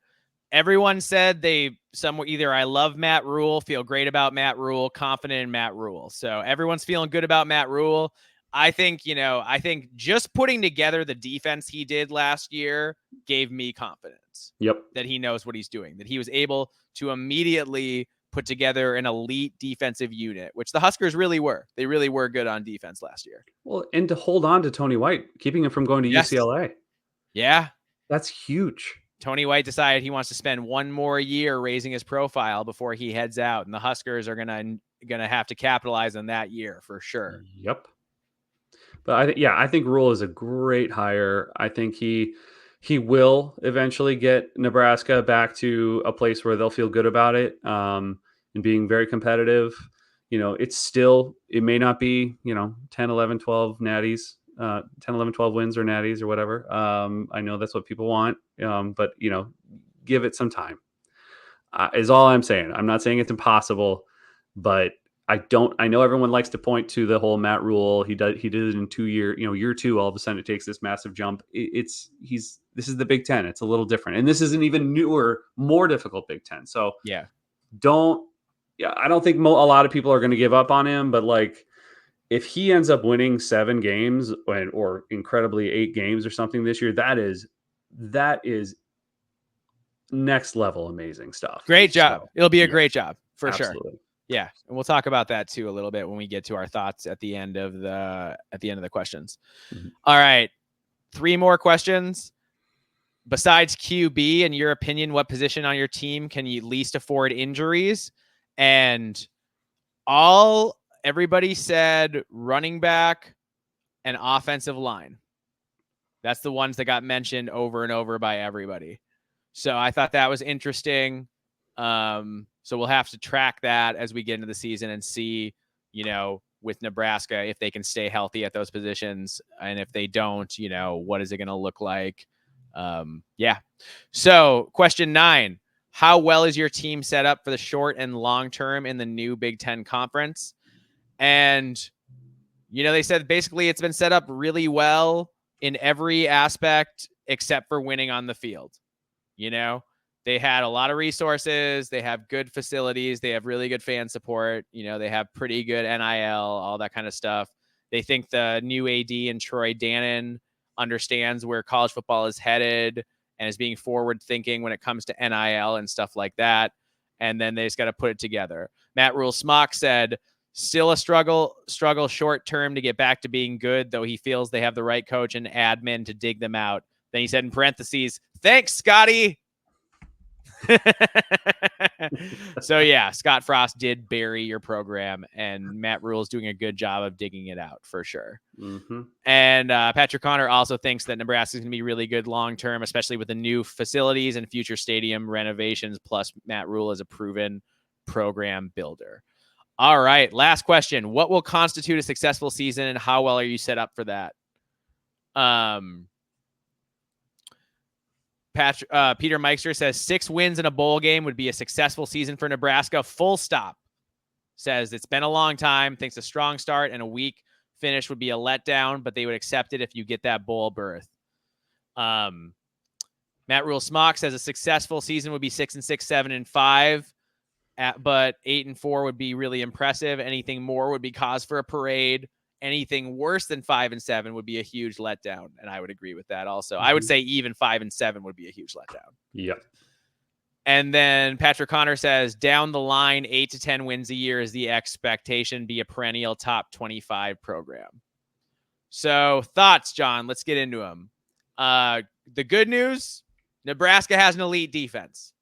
Everyone said either I love Matt Rule, feel great about Matt Rule, confident in Matt Rule. So everyone's feeling good about Matt Rule. I think just putting together the defense he did last year gave me confidence. Yep. That he knows what he's doing, that he was able to immediately put together an elite defensive unit, which the Huskers really were. They really were good on defense last year. Well, and to hold on to Tony White, keeping him from going to UCLA. Yeah. That's huge. Tony White decided he wants to spend one more year raising his profile before he heads out, and the Huskers are gonna have to capitalize on that year for sure. Yep. But I think Rule is a great hire. I think he will eventually get Nebraska back to a place where they'll feel good about it, and being very competitive. It may not be 10, 11, 12 natties. 10, 11, 12 wins or natties or whatever. I know that's what people want, but give it some time is all I'm saying. I'm not saying it's impossible, but I know everyone likes to point to the whole Matt Rule. He did it in 2 year, year two, all of a sudden it takes this massive jump. This is the Big Ten. It's a little different. And this is an even newer, more difficult Big Ten. So Yeah. I don't think a lot of people are going to give up on him, but like, if he ends up winning 7 games or incredibly 8 games or something this year, that is next level amazing stuff. Great job. So, It'll be a yeah, great job for sure. absolutely. Yeah, and we'll talk about that too a little bit when we get to our thoughts at the end of the questions. Mhm. All right, 3 more questions. Besides QB, in your opinion, what position on your team can you least afford injuries? And everybody said running back and offensive line. That's the ones that got mentioned over and over by everybody. So I thought that was interesting. So we'll have to track that as we get into the season and see, with Nebraska, if they can stay healthy at those positions. And if they don't, what is it going to look like? Yeah. So question 9, how well is your team set up for the short and long term in the new Big Ten conference? And, they said basically it's been set up really well in every aspect except for winning on the field. They had a lot of resources. They have good facilities. They have really good fan support. They have pretty good NIL, all that kind of stuff. They think the new AD and Troy Dannon understands where college football is headed and is being forward thinking when it comes to NIL and stuff like that. And then they just got to put it together. Matt Rule Smock said, still a struggle short term to get back to being good, though he feels they have the right coach and admin to dig them out. Then he said in parentheses, thanks, Scotty. So yeah, Scott Frost did bury your program, and Matt Rule is doing a good job of digging it out for sure. Mm-hmm. And Patrick Connor also thinks that Nebraska is going to be really good long term, especially with the new facilities and future stadium renovations. Plus, Matt Rule is a proven program builder. All right, last question: what will constitute a successful season, and how well are you set up for that? Peter Meister says 6 wins in a bowl game would be a successful season for Nebraska. Full stop. Says it's been a long time. Thinks a strong start and a weak finish would be a letdown, but they would accept it if you get that bowl berth. Matt Rule Smock says a successful season would be 6-6, 7-5, but 8-4 would be really impressive. Anything more would be cause for a parade. Anything worse than 5-7 would be a huge letdown. And I would agree with that also. Mm-hmm. I would say even 5-7 would be a huge letdown. Yep. And then Patrick Connor says down the line, 8 to 10 wins a year is the expectation, be a perennial top 25 program. So thoughts, John, let's get into them. The good news, Nebraska has an elite defense.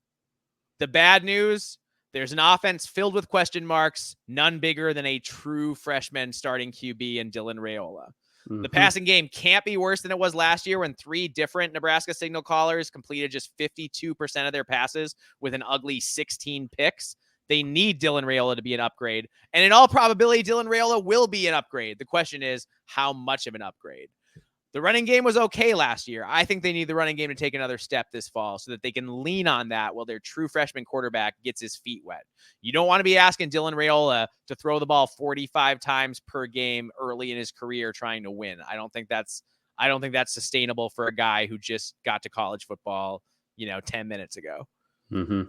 The bad news, there's an offense filled with question marks, none bigger than a true freshman starting QB in Dylan Raiola. Mm-hmm. The passing game can't be worse than it was last year when 3 different Nebraska signal callers completed just 52% of their passes with an ugly 16 picks. They need Dylan Raiola to be an upgrade. And in all probability, Dylan Raiola will be an upgrade. The question is, how much of an upgrade? The running game was okay last year. I think they need the running game to take another step this fall so that they can lean on that while their true freshman quarterback gets his feet wet. You don't want to be asking Dylan Raiola to throw the ball 45 times per game early in his career trying to win. I don't think that's sustainable for a guy who just got to college football, 10 minutes ago. Mm-hmm.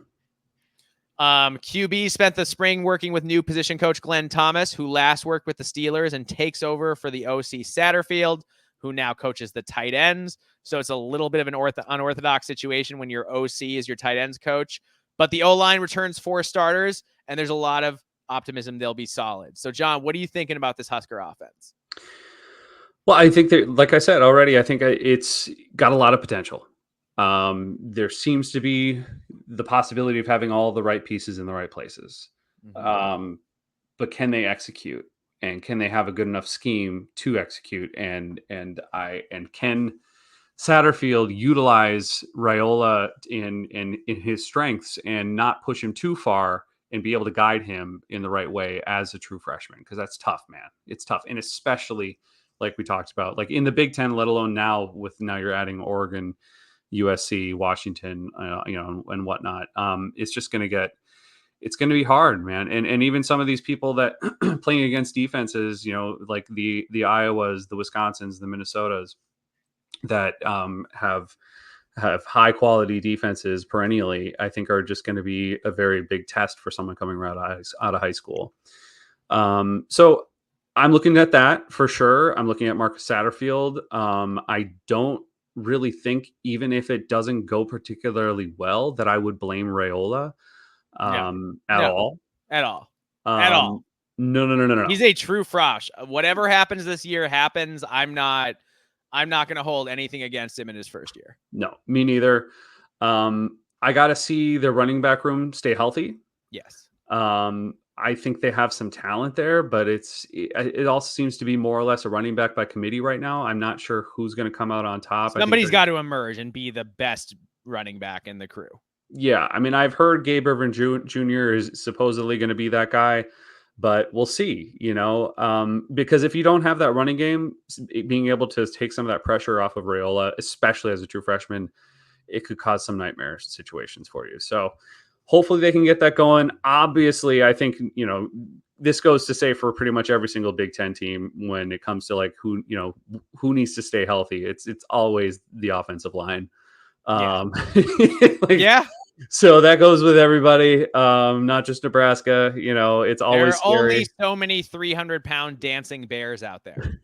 QB spent the spring working with new position coach Glenn Thomas, who last worked with the Steelers and takes over for the OC Satterfield, who now coaches the tight ends. So it's a little bit of an unorthodox situation when your OC is your tight ends coach. But the O-line returns 4 starters, and there's a lot of optimism they'll be solid. So, John, what are you thinking about this Husker offense? Well, I think that, like I said already, I think it's got a lot of potential. There seems to be the possibility of having all the right pieces in the right places. Mm-hmm. But can they execute? And can they have a good enough scheme to execute? And can Satterfield utilize Raiola in his strengths and not push him too far and be able to guide him in the right way as a true freshman? Because that's tough, man. It's tough. And especially like we talked about, like in the Big Ten, let alone now you're adding Oregon, USC, Washington, and whatnot. It's just going to get it's going to be hard, man. And even some of these people that playing against defenses, like the Iowas, the Wisconsins, the Minnesotas that have high quality defenses perennially, I think are just going to be a very big test for someone coming out of high school. So I'm looking at that for sure. I'm looking at Marcus Satterfield. I don't really think, even if it doesn't go particularly well, that I would blame Raiola No, at all. at all, at all. No. He's a true frosh. Whatever happens this year happens. I'm not going to hold anything against him in his first year. No, me neither. I got to see their running back room stay healthy. Yes. I think they have some talent there, but it also seems to be more or less a running back by committee right now. I'm not sure who's going to come out on top. Somebody's got to emerge and be the best running back in the crew. Yeah, I mean, I've heard Gabe Irvin Jr. is supposedly going to be that guy, but we'll see, because if you don't have that running game, being able to take some of that pressure off of Raiola, especially as a true freshman, it could cause some nightmare situations for you. So hopefully they can get that going. Obviously, I think, this goes to say for pretty much every single Big Ten team when it comes to like who needs to stay healthy. It's always the offensive line. Yeah. Yeah. So that goes with everybody, not just Nebraska. It's always there are scary. only so many 300-pound dancing bears out there.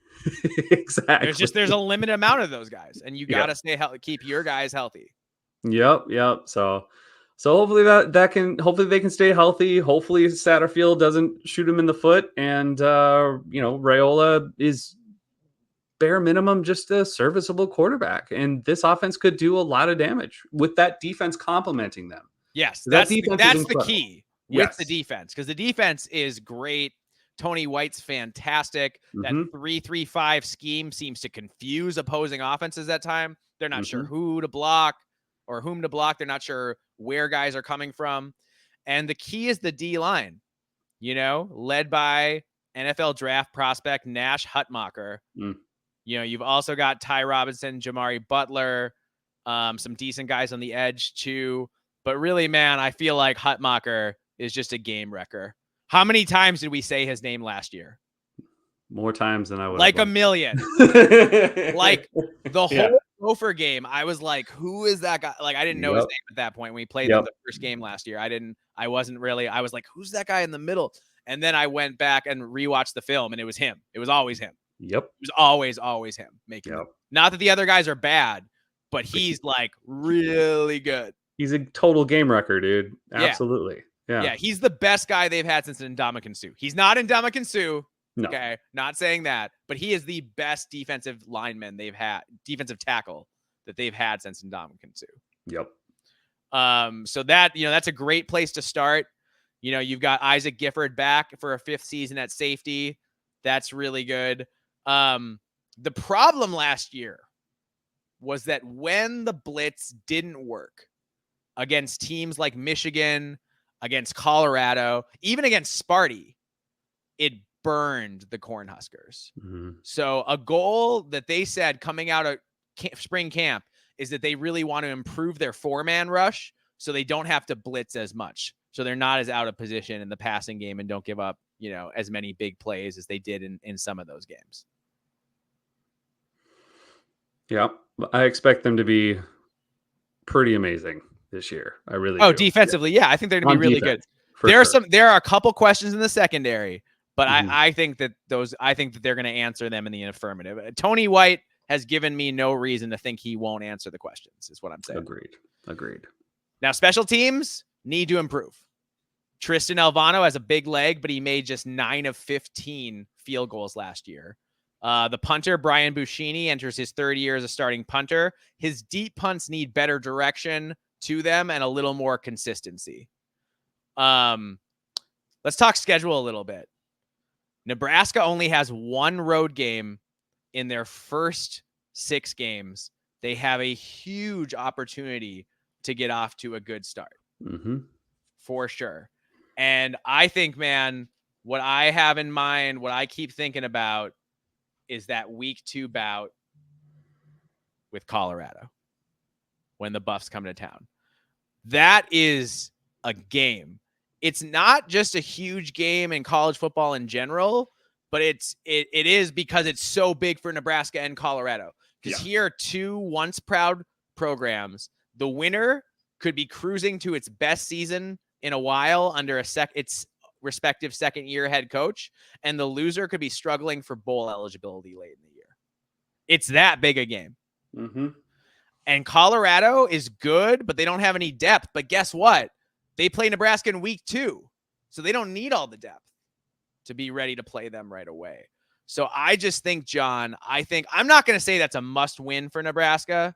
Exactly. There's a limited amount of those guys, and you got to keep your guys healthy. Yep. So hopefully hopefully they can stay healthy. Hopefully Satterfield doesn't shoot him in the foot, and Raiola is bare minimum just a serviceable quarterback, and this offense could do a lot of damage with that defense complementing them. Yes, that's the key with the defense, because the defense is great. Tony White's fantastic. That 3-3-5 scheme seems to confuse opposing offenses at time. They're not sure who to block or whom to block. They're not sure where guys are coming from. And the key is the D-line, led by NFL draft prospect Nash Hutmacher. You've also got Ty Robinson, Jamari Butler, some decent guys on the edge too. But really, man, I feel like Hutmacher is just a game wrecker. How many times did we say his name last year? More times than I would. Like a million. Like the whole Gopher game, I was like, who is that guy? Like, I didn't know his name at that point when we played them the first game last year. I was like, who's that guy in the middle? And then I went back and rewatched the film, and it was him. It was always him. Yep. It was always him making them. Not that the other guys are bad, but he's like really good. He's a total game wrecker, dude. Absolutely. Yeah. He's the best guy they've had since Ndamukong Suh. He's not Ndamukong Suh. No. Okay. Not saying that, but he is the best defensive lineman they've had, defensive tackle that they've had since Ndamukong Suh. Yep. So that, that's a great place to start. You've got Isaac Gifford back for a 5th season at safety. That's really good. The problem last year was that when the blitz didn't work against teams like Michigan, against Colorado, even against Sparty, it burned the Cornhuskers. So a goal that they said coming out of spring camp is that they really want to improve their 4-man rush so they don't have to blitz as much. So they're not as out of position in the passing game and don't give up, as many big plays as they did in some of those games. Yeah, I expect them to be pretty amazing this year. I really do. Defensively, yeah. I think they're going to be really good. There are a couple questions in the secondary, but I think that they're going to answer them in the affirmative. Tony White has given me no reason to think he won't answer the questions, is what I'm saying. Agreed. Now, special teams need to improve. Tristan Alvano has a big leg, but he made just 9 of 15 field goals last year. The punter, Brian Buschini, enters his 3rd year as a starting punter. His deep punts need better direction to them and a little more consistency. Let's talk schedule a little bit. Nebraska only has 1 road game in their first 6 games. They have a huge opportunity to get off to a good start. For sure. And I think, man, what I have in mind, what I keep thinking about is that week 2 bout with Colorado when the Buffs come to town. That is a game. it's not just a huge game in college football in general, but it is because it's so big for Nebraska and Colorado. Because here are two once proud programs. The winner could be cruising to its best season in a while under its respective second-year head coach, and the loser could be struggling for bowl eligibility late in the year. It's that big a game. Mm-hmm. And Colorado is good, but they don't have any depth. But guess what? They play Nebraska in week 2, so they don't need all the depth to be ready to play them right away. So I just think, John, I'm not going to say that's a must win for Nebraska,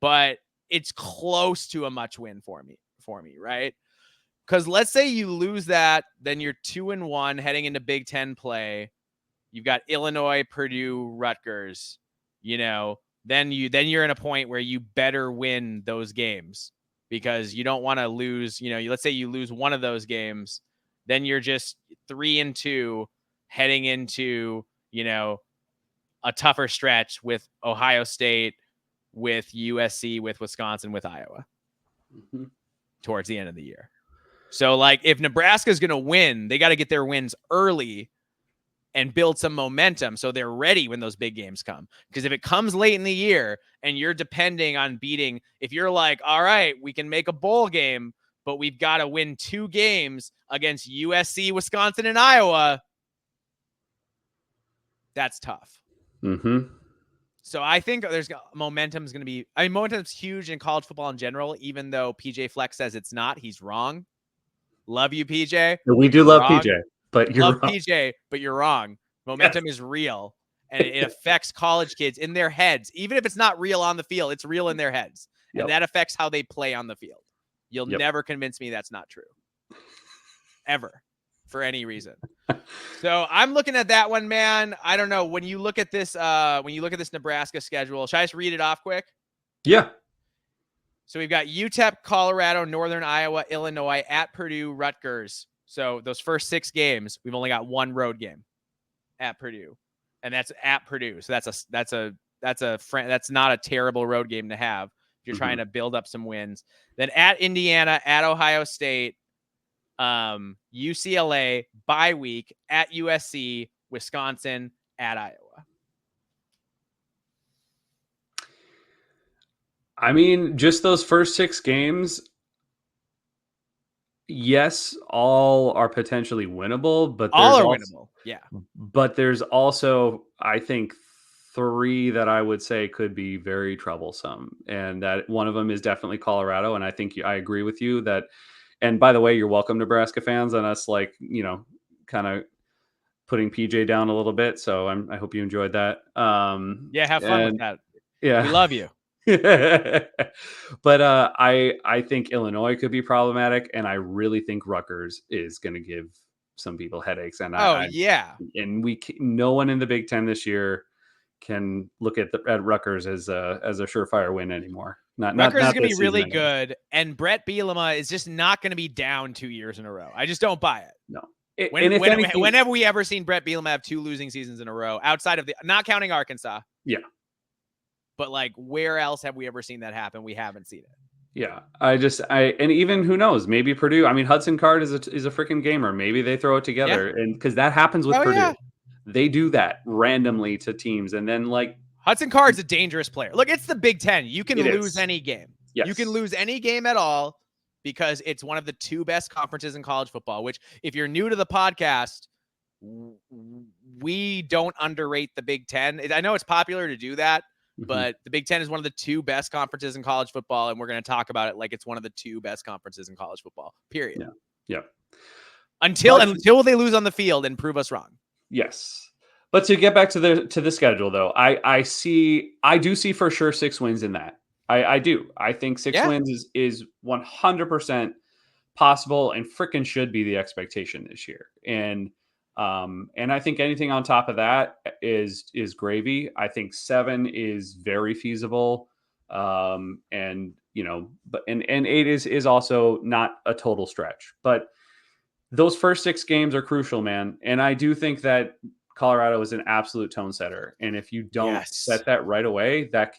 but it's close to a much win for me, right? Because let's say you lose that, then you're 2-1 heading into Big Ten play. You've got Illinois, Purdue, Rutgers. Then you're in a point where you better win those games because you don't want to lose. Let's say you lose one of those games, then you're just 3-2 heading into a tougher stretch with Ohio State, with USC, with Wisconsin, with Iowa towards the end of the year. So, if Nebraska is going to win, they got to get their wins early and build some momentum so they're ready when those big games come. Because if it comes late in the year and you're depending on beating, if you're like, all right, we can make a bowl game, but we've got to win 2 games against USC, Wisconsin, and Iowa, that's tough. Mm-hmm. So I think momentum's going to be, momentum's huge in college football in general, even though PJ Flex says it's not. He's wrong. Love you, PJ. We do love PJ, but you're wrong. PJ, but you're wrong. Momentum is real, and it affects college kids in their heads. Even if it's not real on the field, it's real in their heads, and that affects how they play on the field. You'll never convince me that's not true, ever, for any reason. So I'm looking at that one, man. I don't know. When you look at this Nebraska schedule, should I just read it off quick? Yeah. So we've got UTEP, Colorado, Northern Iowa, Illinois, at Purdue, Rutgers. So those first 6 games, we've only got 1 road game at Purdue, and that's at Purdue. So that's not a terrible road game to have if you're trying to build up some wins. Then at Indiana, at Ohio State, UCLA, bye week, at USC, Wisconsin, at Iowa. Just those first 6 games, yes, all are potentially winnable, but winnable. Yeah. But there's also, I think, 3 that I would say could be very troublesome. And that one of them is definitely Colorado. And I think I agree with you that, and by the way, you're welcome, Nebraska fans, on us, kind of putting PJ down a little bit. So I hope you enjoyed that. Have fun with that. Yeah. We love you. But I think Illinois could be problematic, and I really think Rutgers is going to give some people headaches. And no one in the Big Ten this year can look at Rutgers as a surefire win anymore. Rutgers is going to be really good, and Brett Bielema is just not going to be down 2 years in a row. I just don't buy it. No. When have we ever seen Brett Bielema have 2 losing seasons in a row outside of not counting Arkansas? Yeah. But where else have we ever seen that happen? We haven't seen it. Yeah, and even who knows? Maybe Purdue. Hudson Card is a freaking gamer. Maybe they throw it together, and because that happens with Purdue, they do that randomly to teams, and then Hudson Card's a dangerous player. Look, it's the Big Ten. You can lose any game. Yes. You can lose any game at all because it's one of the 2 best conferences in college football. Which, if you're new to the podcast, we don't underrate the Big Ten. I know it's popular to do that. But the Big Ten is one of the 2 best conferences in college football, and we're going to talk about it like it's one of the 2 best conferences in college football, period. Yeah. Until they lose on the field and prove us wrong. Yes. But to get back to the schedule, though, I do see for sure 6 wins in that. I do. I think 6 wins is 100% possible and freaking should be the expectation this year. And I think anything on top of that is gravy. I think 7 is very feasible. And 8 is also not a total stretch, but those first 6 games are crucial, man. And I do think that Colorado is an absolute tone setter. And if you don't set that right away, that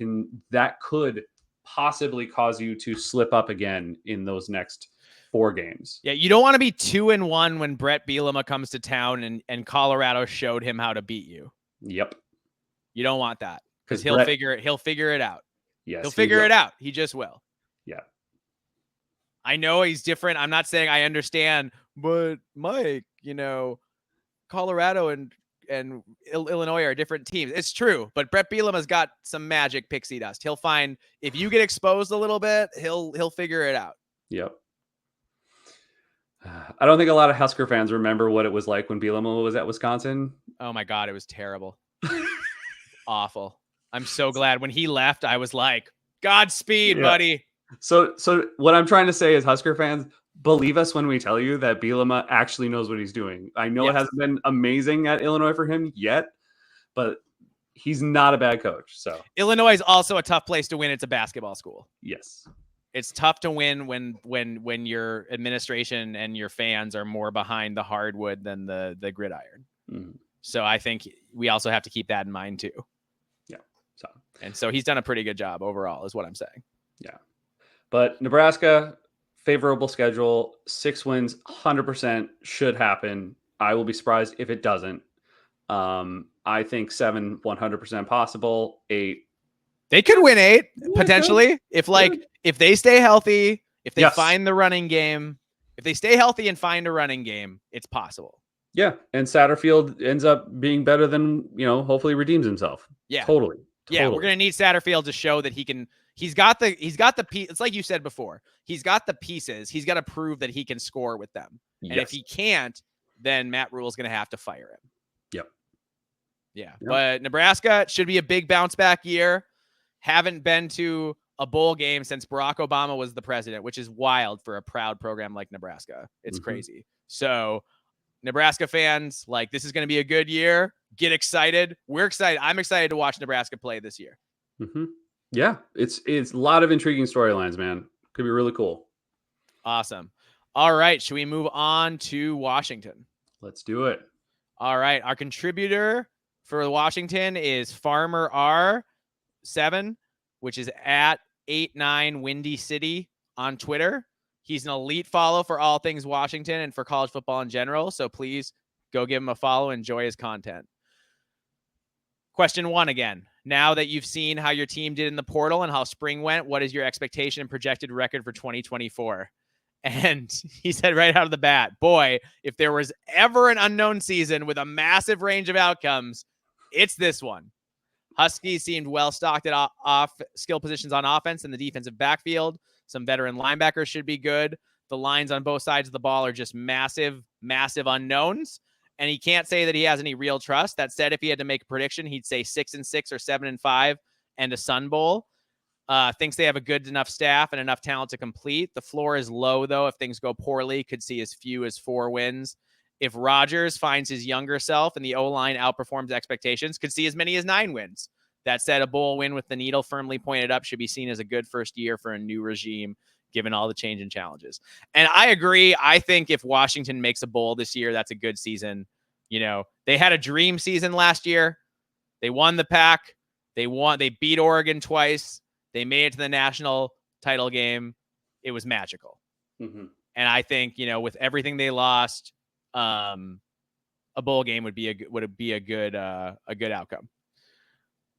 could possibly cause you to slip up again in those next 4 games. Yeah, you don't want to be 2-1 when Brett Bielema comes to town and Colorado showed him how to beat you. Yep. You don't want that because he'll Brett, figure it out. Yes, he'll figure it out. He just will. Yeah. I know he's different. I'm not saying I understand, but Mike, Colorado and Illinois are different teams. It's true, but Brett Bielema's got some magic pixie dust. He'll find if you get exposed a little bit, he'll figure it out. Yep. I don't think a lot of Husker fans remember what it was like when Bielema was at Wisconsin. Oh my God, it was terrible. Awful. I'm so glad when he left, I was like, Godspeed, buddy. So what I'm trying to say is, Husker fans, believe us when we tell you that Bielema actually knows what he's doing. I know it hasn't been amazing at Illinois for him yet, but he's not a bad coach. So Illinois is also a tough place to win. It's a basketball school. Yes. It's tough to win when your administration and your fans are more behind the hardwood than the gridiron. Mm-hmm. So I think we also have to keep that in mind too. Yeah. So he's done a pretty good job overall, is what I'm saying. Yeah. But Nebraska, favorable schedule, 6 wins, 100% should happen. I will be surprised if it doesn't. I think 7, 100% possible. 8. They could win 8 potentially if they stay healthy, if they find the running game, if they stay healthy and find a running game, it's possible. Yeah, and Satterfield ends up being better than, hopefully redeems himself. Yeah, totally. Yeah, we're gonna need Satterfield to show that he can. He's got the piece. It's like you said before. He's got the pieces. He's got to prove that he can score with them. And if he can't, then Matt Rule's gonna have to fire him. Yep. Yeah, but Nebraska should be a big bounce back year. Haven't been to a bowl game since Barack Obama was the president, which is wild for a proud program like Nebraska. It's crazy. So Nebraska fans, this is going to be a good year. Get excited. We're excited. I'm excited to watch Nebraska play this year. Mm-hmm. Yeah, it's a lot of intriguing storylines, man. Could be really cool. Awesome. All right. Should we move on to Washington? Let's do it. All right. Our contributor for Washington is Farmer R7, which is at 89 Windy City on Twitter. He's an elite follow for all things Washington and for college football in general. So please go give him a follow. Enjoy his content. Question 1 again. Now that you've seen how your team did in the portal and how spring went, what is your expectation and projected record for 2024? And he said right out of the bat, boy, if there was ever an unknown season with a massive range of outcomes, it's this one. Huskies seemed well stocked at off skill positions on offense and the defensive backfield. Some veteran linebackers should be good. The lines on both sides of the ball are just massive, massive unknowns. And he can't say that he has any real trust. That said, if he had to make a prediction, he'd say 6-6 or 7-5 and a Sun Bowl. Thinks they have a good enough staff and enough talent to complete. The floor is low, though. If things go poorly, could see as few as 4 wins. If Rodgers finds his younger self and the O-line outperforms expectations, could see as many as 9 wins. That said, a bowl win with the needle firmly pointed up should be seen as a good first year for a new regime, given all the change and challenges. And I agree. I think if Washington makes a bowl this year, that's a good season. They had a dream season last year. They won the Pac. They beat Oregon twice. They made it to the national title game. It was magical. Mm-hmm. And I think, with everything they lost, a bowl game would be a good outcome.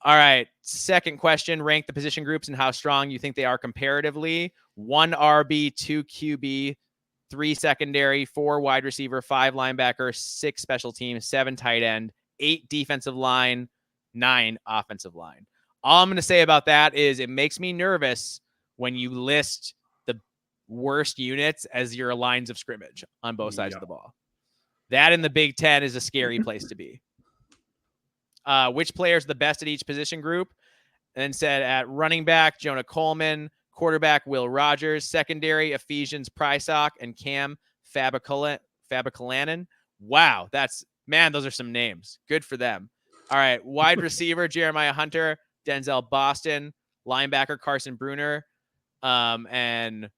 All right. Second question, rank the position groups and how strong you think they are comparatively. 1 RB, 2 QB, 3 secondary, 4 wide receiver, 5 linebacker, 6 special teams, 7 tight end, 8 defensive line, 9 offensive line. All I'm going to say about that is it makes me nervous when you list the worst units as your lines of scrimmage on both sides of the ball. That in the Big Ten is a scary place to be. Which players are the best at each position group? And then said at running back, Jonah Coleman, quarterback, Will Rogers, secondary, Ephesians Prysock, and Cam Fabicolanan. Wow, those are some names. Good for them. All right, wide receiver, Jeremiah Hunter, Denzel Boston, linebacker, Carson Bruner, and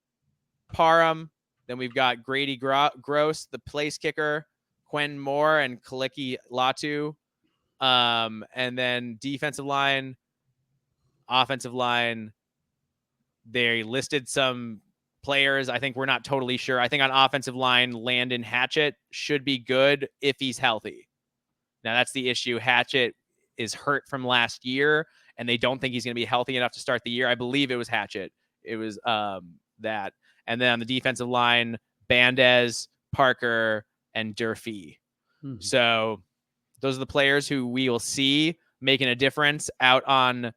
Parham. Then we've got Grady Gross, the place kicker, Quinn Moore, and Kaliki Latu. And then defensive line, offensive line, they listed some players. I think we're not totally sure. I think on offensive line, Landon Hatchett should be good if he's healthy. Now, that's the issue. Hatchett is hurt from last year, and they don't think he's going to be healthy enough to start the year. I believe it was Hatchett. It was that. And then on the defensive line, Bandez, Parker, and Durfee. So those are the players who we will see making a difference out on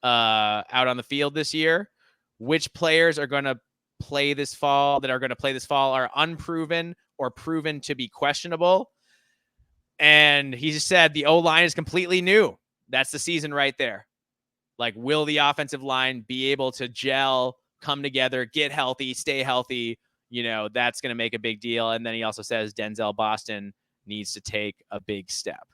the field this year. Which players are going to play this fall are unproven or proven to be questionable. And he just said the O-line is completely new. That's the season right there. Like, will the offensive line be able to gel, come together, get healthy, stay healthy? That's going to make a big deal. And then he also says Denzel Boston needs to take a big step.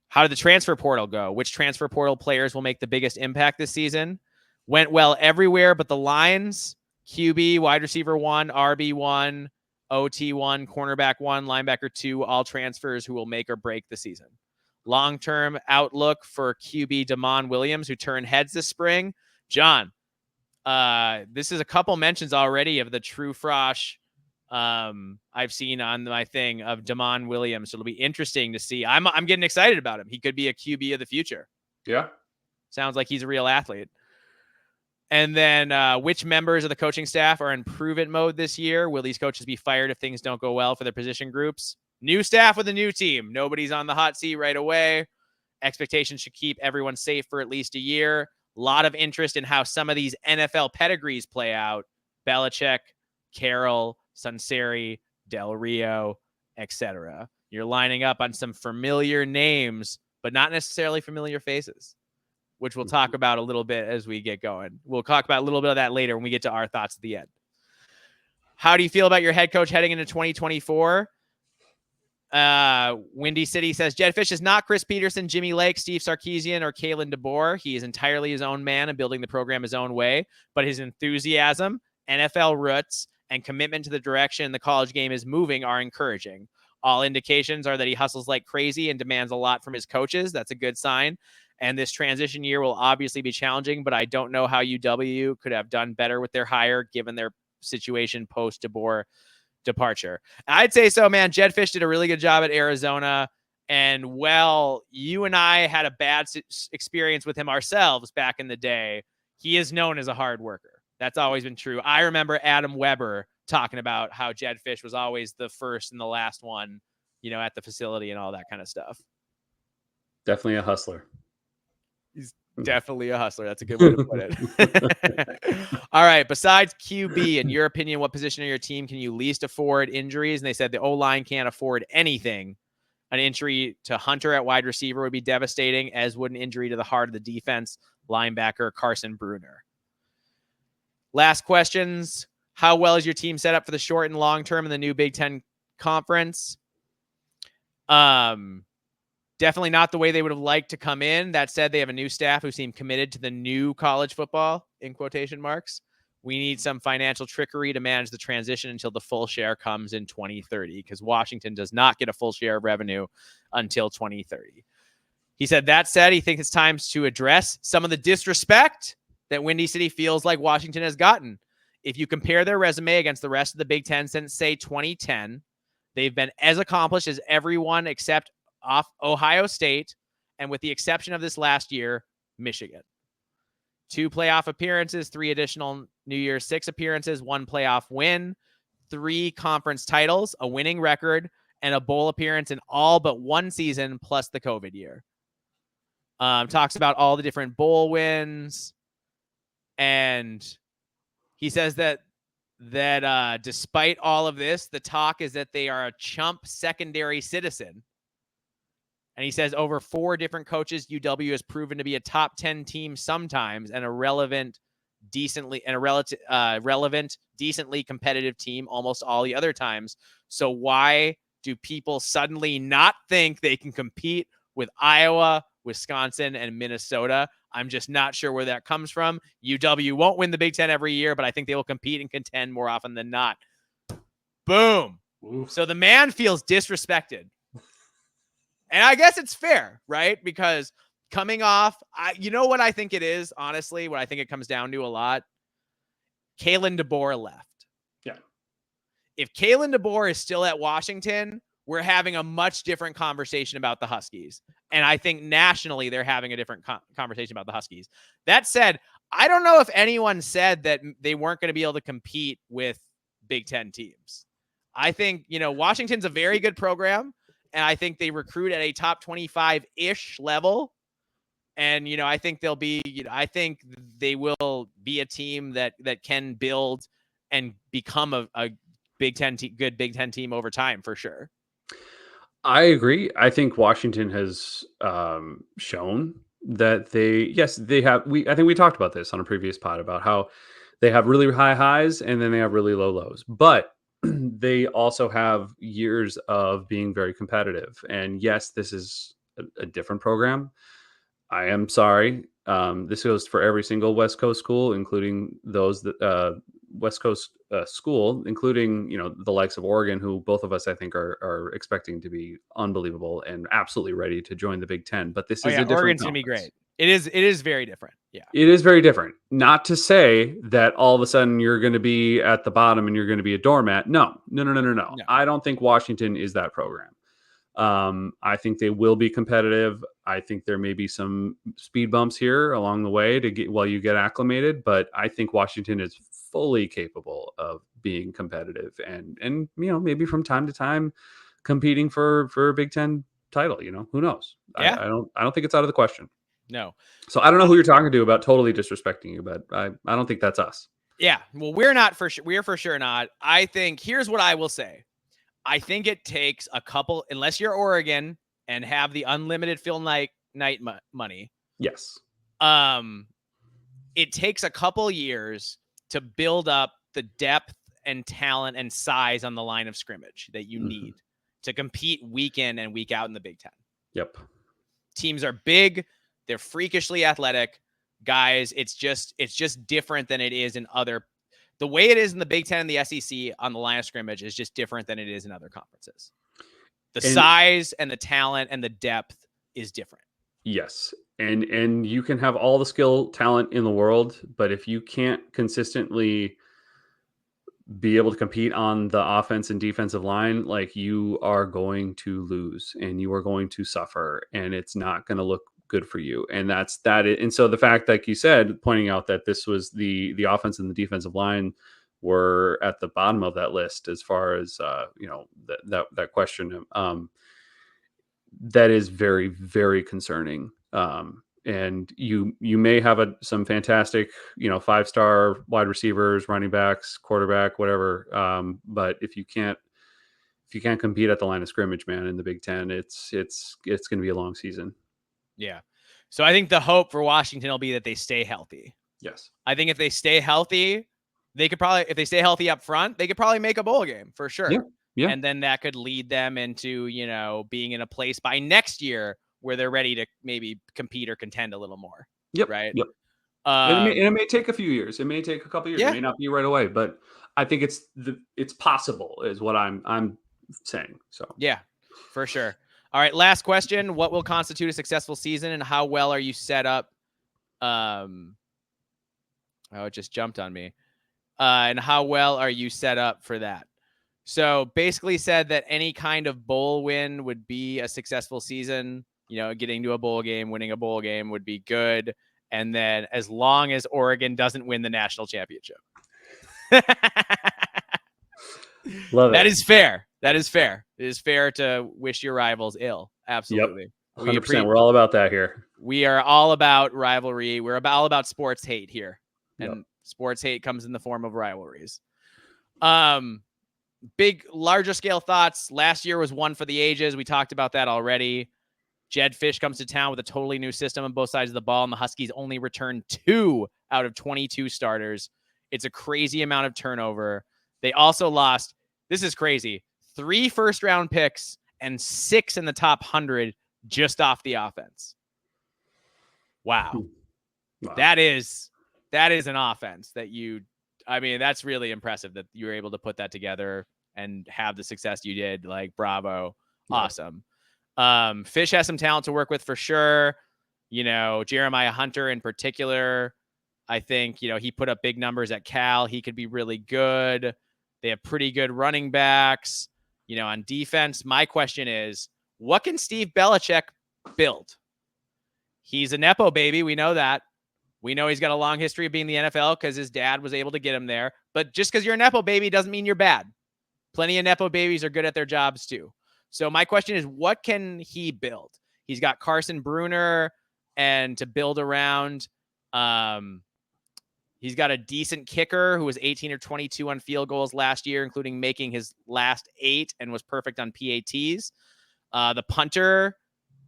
How did the transfer portal go? Which transfer portal players will make the biggest impact this season? Went well everywhere, but the lines, QB, wide receiver 1, RB 1, OT 1, cornerback 1, linebacker 2, all transfers who will make or break the season. Long-term outlook for QB Damon Williams, who turned heads this spring. John, this is a couple mentions already of the true frosh I've seen on my thing of Damon Williams. So it'll be interesting to see. I'm getting excited about him. He could be a QB of the future. Yeah. Sounds like he's a real athlete. And then which members of the coaching staff are in prove-it mode this year? Will these coaches be fired if things don't go well for their position groups? New staff with a new team. Nobody's on the hot seat right away. Expectations should keep everyone safe for at least a year. A lot of interest in how some of these NFL pedigrees play out. Belichick, Carroll, Sunseri, Del Rio, etc. You're lining up on some familiar names, but not necessarily familiar faces, which we'll talk about a little bit as we get going. We'll talk about a little bit of that later when we get to our thoughts at the end. How do you feel about your head coach heading into 2024? Windy City says, Jedfish is not Chris Peterson, Jimmy Lake, Steve Sarkisian, or Kalen DeBoer. He is entirely his own man and building the program his own way, but his enthusiasm, NFL roots, and commitment to the direction the college game is moving are encouraging. All indications are that he hustles like crazy and demands a lot from his coaches. That's a good sign. And this transition year will obviously be challenging, but I don't know how UW could have done better with their hire given their situation post DeBoer departure. I'd say so, man. Jedfish did a really good job at Arizona. And you and I had a bad experience with him ourselves back in the day. He is known as a hard worker. That's always been true. I remember Adam Weber talking about how Jedfish was always the first and the last one, at the facility and all that kind of stuff. Definitely a hustler. He's definitely a hustler. That's a good way to put it. All right. Besides QB, in your opinion, what position of your team can you least afford injuries? And they said the O-line can't afford anything. An injury to Hunter at wide receiver would be devastating, as would an injury to the heart of the defense, linebacker Carson Bruner. Last questions. How well is your team set up for the short and long term in the new Big Ten conference? Definitely not the way they would have liked to come in. That said, they have a new staff who seem committed to the new college football, in quotation marks. We need some financial trickery to manage the transition until the full share comes in 2030, because Washington does not get a full share of revenue until 2030. He said, that said, he thinks it's time to address some of the disrespect that Windy City feels like Washington has gotten. If you compare their resume against the rest of the Big Ten since, say, 2010, they've been as accomplished as everyone except off Ohio State, and with the exception of this last year, Michigan. 2 playoff appearances, 3 additional New Year's 6 appearances, 1 playoff win, 3 conference titles, a winning record, and a bowl appearance in all but 1 season plus the COVID year. Talks about all the different bowl wins, and he says that despite all of this, the talk is that they are a chump secondary citizen. And he says over 4 different coaches, UW has proven to be a top 10 team sometimes and a relevant, decently competitive team almost all the other times. So why do people suddenly not think they can compete with Iowa, Wisconsin, and Minnesota? I'm just not sure where that comes from. UW won't win the Big Ten every year, but I think they will compete and contend more often than not. Boom. Oof. So the man feels disrespected. And I guess it's fair, right? Because coming off, you know what I think it is, honestly, what I think it comes down to a lot? Kalen DeBoer left. Yeah. If Kalen DeBoer is still at Washington, we're having a much different conversation about the Huskies. And I think nationally, they're having a different conversation about the Huskies. That said, I don't know if anyone said that they weren't going to be able to compete with Big Ten teams. I think, Washington's a very good program, and I think they recruit at a top 25-ish level. And, I think they'll be, I think they will be a team that can build and become a Big Ten good Big Ten team over time for sure. I agree. I think Washington has shown that they have. I think we talked about this on a previous pod about how they have really high highs and then they have really low lows, but they also have years of being very competitive. And yes, this is a different program. I am sorry. This goes for every single West Coast school, including those that West Coast school, including the likes of Oregon, who both of us I think are expecting to be unbelievable and absolutely ready to join the Big Ten. But this is a different Oregon's gonna be great. It is very different. Yeah, it is very different. Not to say that all of a sudden you're going to be at the bottom and you're going to be a doormat. No. I don't think Washington is that program. I think they will be competitive. I think there may be some speed bumps here along the way to get while you get acclimated, but I think Washington is fully capable of being competitive and maybe from time to time competing for a Big Ten title. Who knows? Yeah. I don't think it's out of the question. No. So I don't know who you're talking to about totally disrespecting you, but I don't think that's us. Yeah. Well, we're not for sure. We're for sure not. I think here's what I will say. I think it takes a couple, unless you're Oregon and have the unlimited Phil Knight money. Yes. It takes a couple years to build up the depth and talent and size on the line of scrimmage that you need to compete week in and week out in the Big Ten. Yep. Teams are big. They're freakishly athletic. Guys, it's just different than it is in other. The way it is in the Big Ten and the SEC on the line of scrimmage is just different than it is in other conferences. The size and the talent and the depth is different. Yes. And you can have all the skill, talent in the world, but if you can't consistently be able to compete on the offense and defensive line, like you are going to lose and you are going to suffer and it's not going to look good for you. And that's that. And so the fact, like you said, pointing out that this was the offense and the defensive line were at the bottom of that list as far as that question, that is very, very concerning. And you may have some fantastic 5-star wide receivers, running backs, quarterback, whatever, but if you can't compete at the line of scrimmage, man, in the Big Ten, it's going to be a long season. Yeah. So I think the hope for Washington will be that they stay healthy. Yes. I think if they stay healthy, they could probably, if they stay healthy up front, they could probably make a bowl game for sure. Yeah. And then that could lead them into, being in a place by next year where they're ready to maybe compete or contend a little more. Yep. Right. Yep. And it may take a few years. It may take a couple of years. Yeah. It may not be right away, but I think it's possible is what I'm saying. So yeah, for sure. All right. Last question. What will constitute a successful season and how well are you set up? It just jumped on me. And how well are you set up for that? So basically said that any kind of bowl win would be a successful season. Getting to a bowl game, winning a bowl game would be good. And then as long as Oregon doesn't win the national championship. Love it. That is fair. That is fair. It is fair to wish your rivals ill. Absolutely. Yep. 100%. We're all about that here. We are all about rivalry. We're all about sports hate here. And sports hate comes in the form of rivalries. Larger scale thoughts. Last year was one for the ages. We talked about that already. Jed Fish comes to town with a totally new system on both sides of the ball, and the Huskies only returned 2 out of 22 starters. It's a crazy amount of turnover. They also lost, this is crazy, 3 first-round picks and 6 in the top 100 just off the offense. Wow. That is an offense that that's really impressive that you were able to put that together and have the success you did. Like, bravo. Yeah. Awesome. Fish has some talent to work with for sure. Jeremiah Hunter in particular, I think, he put up big numbers at Cal. He could be really good. They have pretty good running backs. On defense, my question is, what can Steve Belichick build? He's a Nepo baby. We know that. We know he's got a long history of being in the NFL because his dad was able to get him there. But just because you're a Nepo baby doesn't mean you're bad. Plenty of Nepo babies are good at their jobs too. So my question is, what can he build? He's got Carson Bruner and to build around. He's got a decent kicker who was 18 or 22 on field goals last year, including making his last 8 and was perfect on PATs. The punter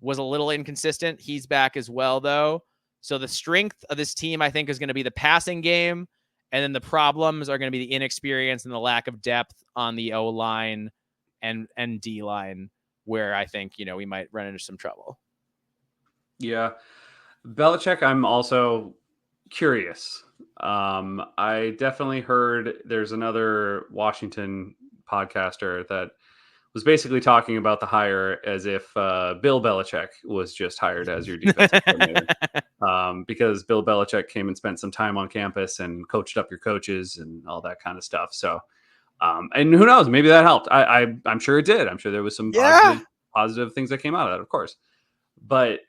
was a little inconsistent. He's back as well, though. So the strength of this team, I think, is going to be the passing game. And then the problems are going to be the inexperience and the lack of depth on the O-line and D-line, where I think, we might run into some trouble. Yeah. Belichick, I'm also curious. I definitely heard there's another Washington podcaster that was basically talking about the hire as if Bill Belichick was just hired as your defensive coordinator. Because Bill Belichick came and spent some time on campus and coached up your coaches and all that kind of stuff. So, and who knows, maybe that helped. I'm sure it did. I'm sure there was some positive things that came out of that, of course. But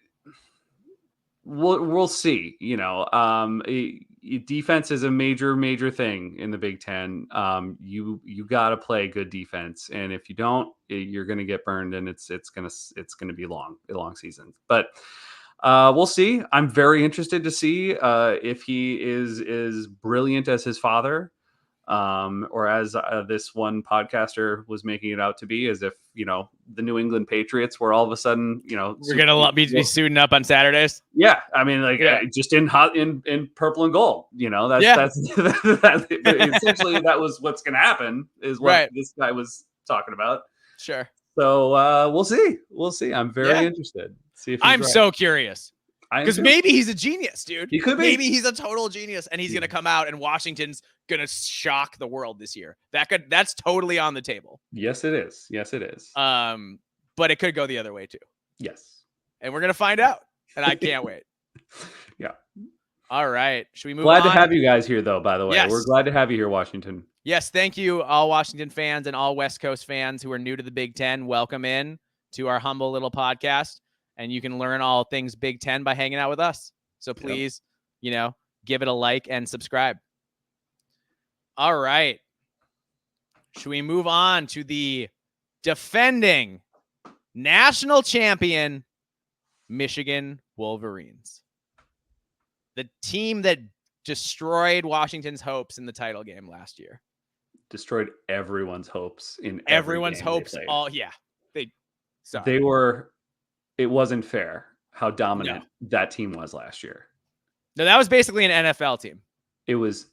we'll see. Defense is a major thing in the Big Ten. You got to play good defense, and if you don't, you're going to get burned, and it's going to be a long season. But we'll see. I'm very interested to see if he is brilliant as his father, or as this one podcaster was making it out to be, as if the New England Patriots were all of a sudden we're gonna be suiting up on Saturdays. Yeah, I mean, just in purple and gold. That's essentially that was what's gonna happen, is what this guy was talking about. Sure. So we'll see. I'm very interested. See if I'm so curious. Because maybe he's a genius, dude. He could be. Maybe he's a total genius, and he's going to come out, and Washington's going to shock the world this year. That's totally on the table. Yes, it is. But it could go the other way too. Yes. And we're going to find out, and I can't wait. Yeah. All right. Should we move on? Glad to have you guys here, though, by the way. Yes. We're glad to have you here, Washington. Yes. Thank you, all Washington fans and all West Coast fans who are new to the Big Ten. Welcome in to our humble little podcast. And you can learn all things Big Ten by hanging out with us. So please, give it a like and subscribe. All right. Should we move on to the defending national champion Michigan Wolverines? The team that destroyed Washington's hopes in the title game last year. Destroyed everyone's hopes in everyone's hopes. It wasn't fair how dominant that team was last year. No, that was basically an NFL team. It was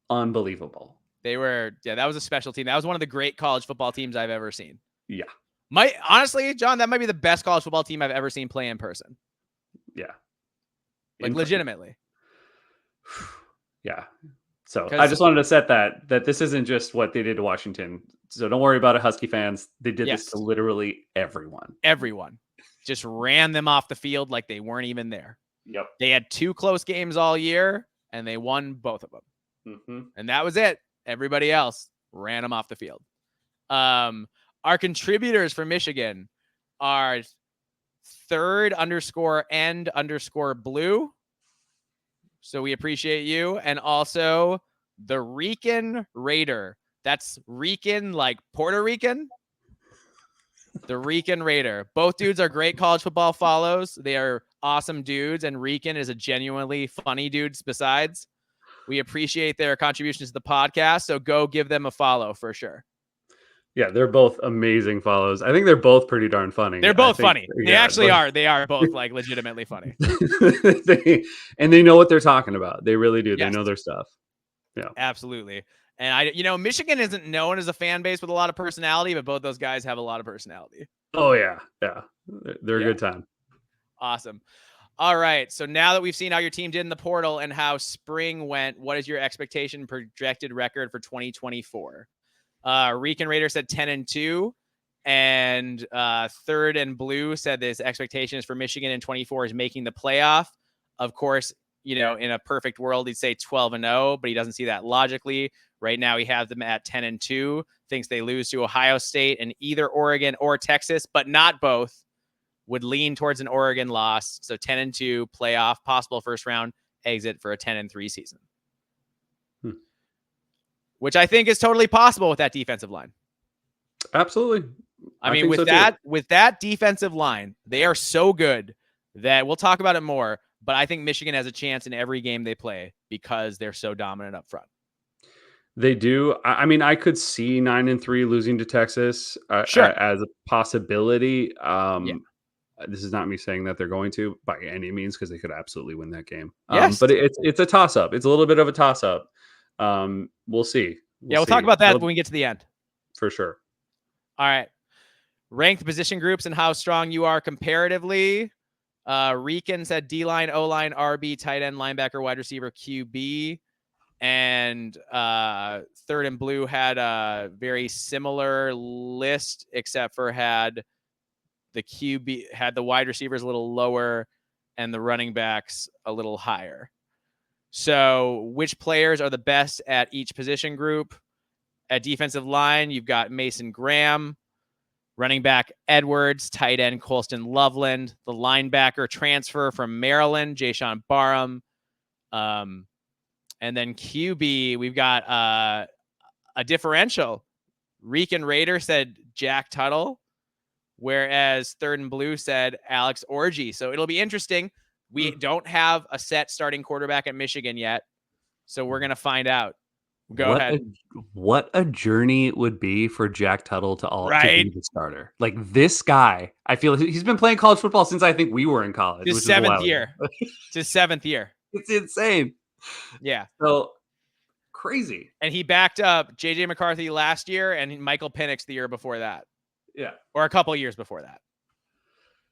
unbelievable. That was a special team. That was one of the great college football teams I've ever seen. Yeah. Honestly, John, that might be the best college football team I've ever seen play in person. Yeah. Legitimately. Yeah. So I just wanted to set that this isn't just what they did to Washington. So don't worry about it, Husky fans. They did this to literally everyone. Everyone. Just ran them off the field like they weren't even there. Yep. They had 2 close games all year, and they won both of them. Mm-hmm. And that was it. Everybody else ran them off the field. Our contributors for Michigan are _end_blue. So we appreciate you. And also the Rican Raider. That's Rican like Puerto Rican. The Rican Raider. Both dudes are great college football follows. They are awesome dudes. And Rican is a genuinely funny dude besides. We appreciate their contributions to the podcast. So go give them a follow for sure. Yeah, they're both amazing follows. I think they're both pretty darn funny. They're both funny. They actually are. They are both like legitimately funny. they know what they're talking about. They really do. Yes. They know their stuff. Yeah, absolutely. And Michigan isn't known as a fan base with a lot of personality, but both those guys have a lot of personality. Oh yeah. Yeah. They're a good time. Awesome. All right. So now that we've seen how your team did in the portal and how spring went, what is your expectation projected record for 2024? Rican Raider said 10-2, and Third and Blue said this expectation is for Michigan in 24 is making the playoff. Of course, in a perfect world, he'd say 12-0, but he doesn't see that logically. Right now, he has them at 10-2, thinks they lose to Ohio State and either Oregon or Texas, but not both. Would lean towards an Oregon loss. So 10-2 playoff, possible first round exit for a 10-3 season, which I think is totally possible with that defensive line. Absolutely. I mean, with that defensive line, they are so good that we'll talk about it more. But I think Michigan has a chance in every game they play because they're so dominant up front. They do. I mean, I could see 9-3 losing to Texas Sure. as a possibility. Yeah. This is not me saying that they're going to by any means, because they could absolutely win that game. Yes. But it's a toss up. It's a little bit of a toss up. We'll see. We'll talk about that when we get to the end. For sure. All right. Ranked position groups and how strong you are comparatively. Rican said D-line, O-line, RB, tight end, linebacker, wide receiver, QB. And Third and Blue had a very similar list, except for had the QB, had the wide receivers a little lower and the running backs a little higher. So which players are the best at each position group? At defensive line, you've got Mason Graham, running back Edwards, tight end Colston Loveland, the linebacker transfer from Maryland, Jayshawn Barham. And then QB, we've got a differential. Rican Raider said Jack Tuttle, whereas Third and Blue said Alex Orji. So it'll be interesting. We don't have a set starting quarterback at Michigan yet, so we're going to find out. Go ahead. What a journey it would be for Jack Tuttle to be the starter. Like, this guy, I feel he's been playing college football since I think we were in college. His seventh year. It's his 7th year. It's insane. Yeah. So crazy. And he backed up JJ McCarthy last year and Michael Penix the year before that. Yeah. Or a couple years before that.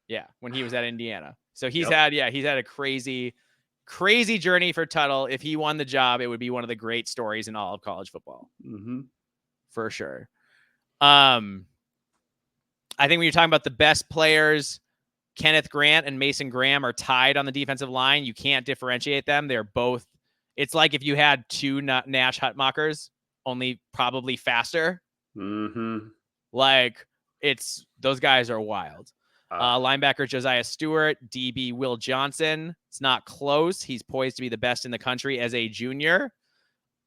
Yeah. When he was at Indiana. So he's had a crazy journey for Tuttle. If he won the job, it would be one of the great stories in all of college football. Mm-hmm. For sure. I think when you're talking about the best players, Kenneth Grant and Mason Graham are tied on the defensive line. You can't differentiate them. They're both. It's like if you had two Nash Hutmakers, only probably faster. Mm-hmm. Like, those guys are wild. Linebacker Josiah Stewart, DB Will Johnson. It's not close. He's poised to be the best in the country as a junior.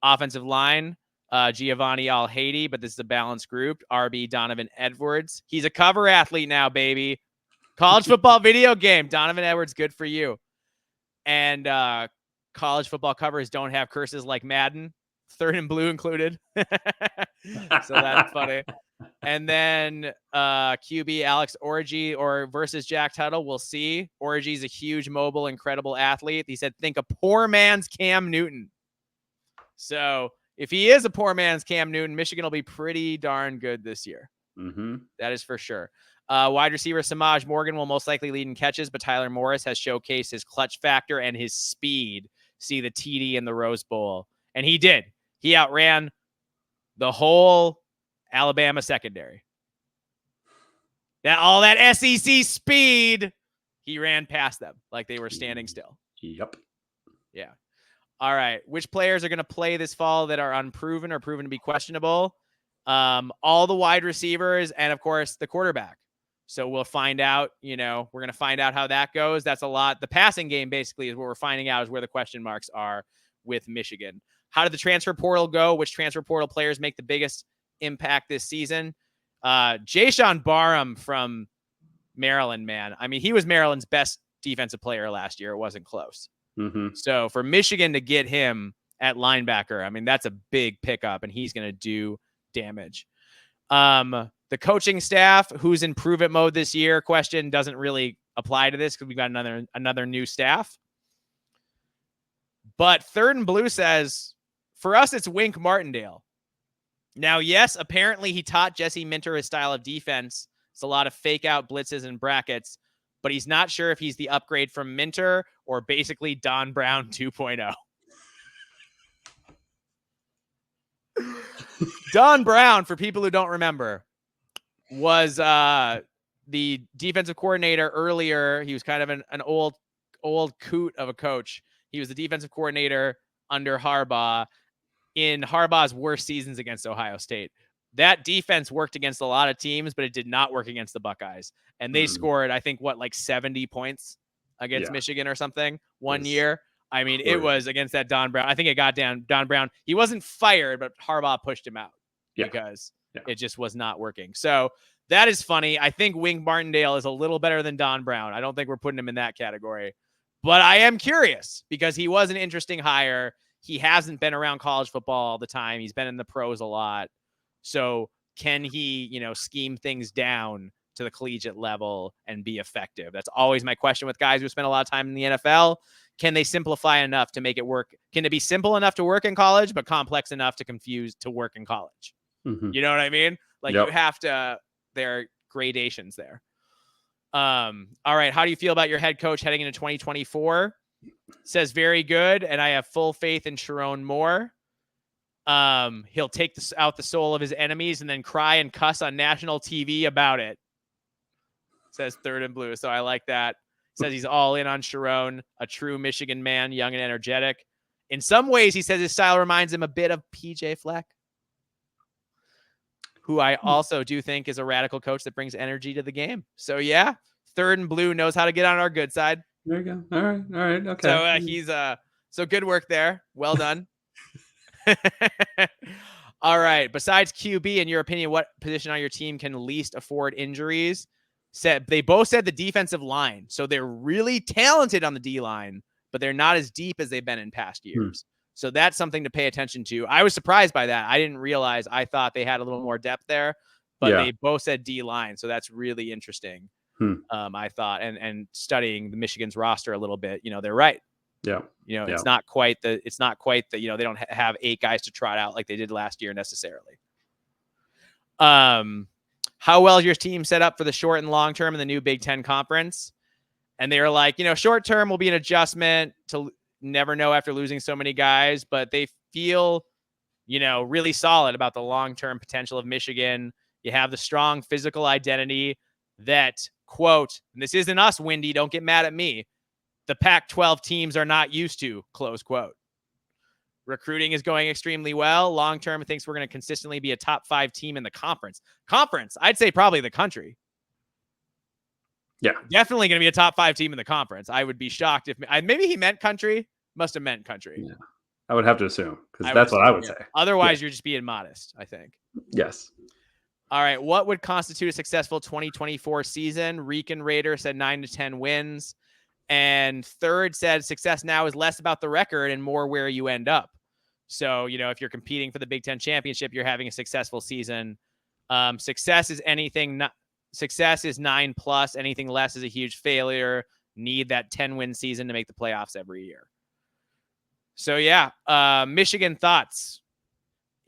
Offensive line, Giovanni Al-Hady, but this is a balanced group. RB Donovan Edwards. He's a cover athlete now, baby. College football video game. Donovan Edwards, good for you. And college football covers don't have curses like Madden. Third and Blue included. So that's funny. And then QB Alex Orji versus Jack Tuttle. We'll see. Orji's a huge, mobile, incredible athlete. He said, think a poor man's Cam Newton. So if he is a poor man's Cam Newton, Michigan will be pretty darn good this year. Mm-hmm. That is for sure. Wide receiver Samaj Morgan will most likely lead in catches, but Tyler Morris has showcased his clutch factor and his speed. See the TD in the Rose Bowl. And he did. He outran the whole Alabama secondary. All that SEC speed, he ran past them like they were standing still. Yep. Yeah. All right. Which players are going to play this fall that are unproven or proven to be questionable? All the wide receivers and, of course, the quarterback. So we'll find out, we're going to find out how that goes. That's a lot. The passing game basically is what we're finding out is where the question marks are with Michigan. How did the transfer portal go? Which transfer portal players make the biggest impact this season? Jayshawn Barham from Maryland, man. I mean, he was Maryland's best defensive player last year. It wasn't close. Mm-hmm. So for Michigan to get him at linebacker, I mean, that's a big pickup, and he's going to do damage. The coaching staff, who's in prove-it mode this year, question doesn't really apply to this because we've got another new staff. But Third and Blue says, for us, it's Wink Martindale. Now, yes, apparently he taught Jesse Minter his style of defense. It's a lot of fake-out blitzes and brackets, but he's not sure if he's the upgrade from Minter or basically Don Brown 2.0. Don Brown, for people who don't remember, was the defensive coordinator earlier. He was kind of an old coot of a coach. He was the defensive coordinator under Harbaugh in Harbaugh's worst seasons against Ohio State. That defense worked against a lot of teams, but it did not work against the Buckeyes. And they scored, I think, like 70 points against Michigan or something one year. I mean, it was against that Don Brown. I think it got down. Don Brown, he wasn't fired, but Harbaugh pushed him out because it just was not working. So that is funny. I think Wink Martindale is a little better than Don Brown. I don't think we're putting him in that category. But I am curious because he was an interesting hire. He hasn't been around college football all the time. He's been in the pros a lot. So can he, scheme things down to the collegiate level and be effective? That's always my question with guys who spend a lot of time in the NFL. Can they simplify enough to make it work? Can it be simple enough to work in college, but complex enough to confuse to work in college? Mm-hmm. You know what I mean? Like you have to, there are gradations there. All right. How do you feel about your head coach heading into 2024? Says very good. And I have full faith in Sharon Moore. He'll take out the soul of his enemies and then cry and cuss on national TV about it. Says Third and Blue. So I like that. Says he's all in on Sharon, a true Michigan man, young and energetic. In some ways, he says his style reminds him a bit of PJ Fleck, who I also do think is a radical coach that brings energy to the game. So yeah, Third and Blue knows how to get on our good side. There you go. All right. Okay. So he's so good work there. Well done. All right. Besides QB, in your opinion, what position on your team can least afford injuries? They both said the defensive line. So they're really talented on the D line, but they're not as deep as they've been in past years. So that's something to pay attention to. I was surprised by that. I didn't realize. I thought they had a little more depth there, but they both said D line. So that's really interesting. I thought, and studying the Michigan's roster a little bit, they're right. Yeah. It's not quite the, they don't have 8 guys to trot out like they did last year necessarily. How well is your team set up for the short and long term in the new Big Ten conference? And they were like, short term will be an adjustment to never know after losing so many guys, but they feel, really solid about the long-term potential of Michigan. You have the strong physical identity that, quote, and this isn't us, Windy, don't get mad at me, the Pac-12 teams are not used to, close quote. Recruiting is going extremely well. Long-term, thinks we're going to consistently be a top 5 team in the conference. I'd say probably the country. Yeah. Definitely going to be a top 5 team in the conference. I would be shocked if maybe he meant country. Must have meant country. Yeah. I would have to assume because that's what I would say. Otherwise, you're just being modest, I think. Yes. All right. What would constitute a successful 2024 season? Rican Raider said 9 to 10 wins. And Third said success now is less about the record and more where you end up. So, if you're competing for the Big Ten championship, you're having a successful season. Success is 9+. Anything less is a huge failure. Need that 10-win season to make the playoffs every year. So, yeah. Michigan thoughts.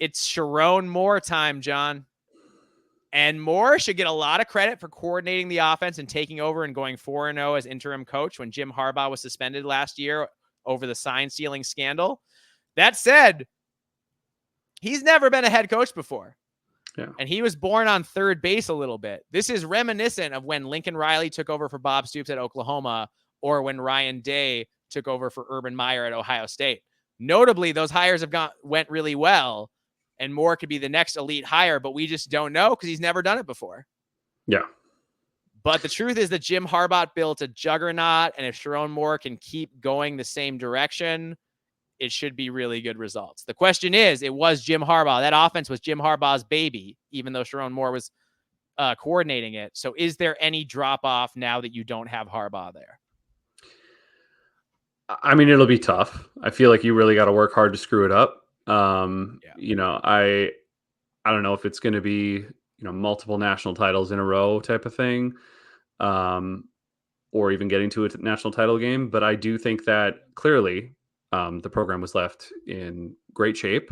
It's Sharon Moore time, John. And Moore should get a lot of credit for coordinating the offense and taking over and going 4-0 as interim coach when Jim Harbaugh was suspended last year over the sign stealing scandal. That said, he's never been a head coach before. Yeah. And he was born on third base a little bit. This is reminiscent of when Lincoln Riley took over for Bob Stoops at Oklahoma or when Ryan Day took over for Urban Meyer at Ohio State. Notably, those hires went really well. And Moore could be the next elite hire, but we just don't know because he's never done it before. Yeah. But the truth is that Jim Harbaugh built a juggernaut, and if Sharon Moore can keep going the same direction, it should be really good results. The question is, it was Jim Harbaugh. That offense was Jim Harbaugh's baby, even though Sharon Moore was coordinating it. So is there any drop-off now that you don't have Harbaugh there? I mean, it'll be tough. I feel like you really got to work hard to screw it up. I don't know if it's going to be, multiple national titles in a row type of thing, or even getting to a national title game. But I do think that clearly the program was left in great shape.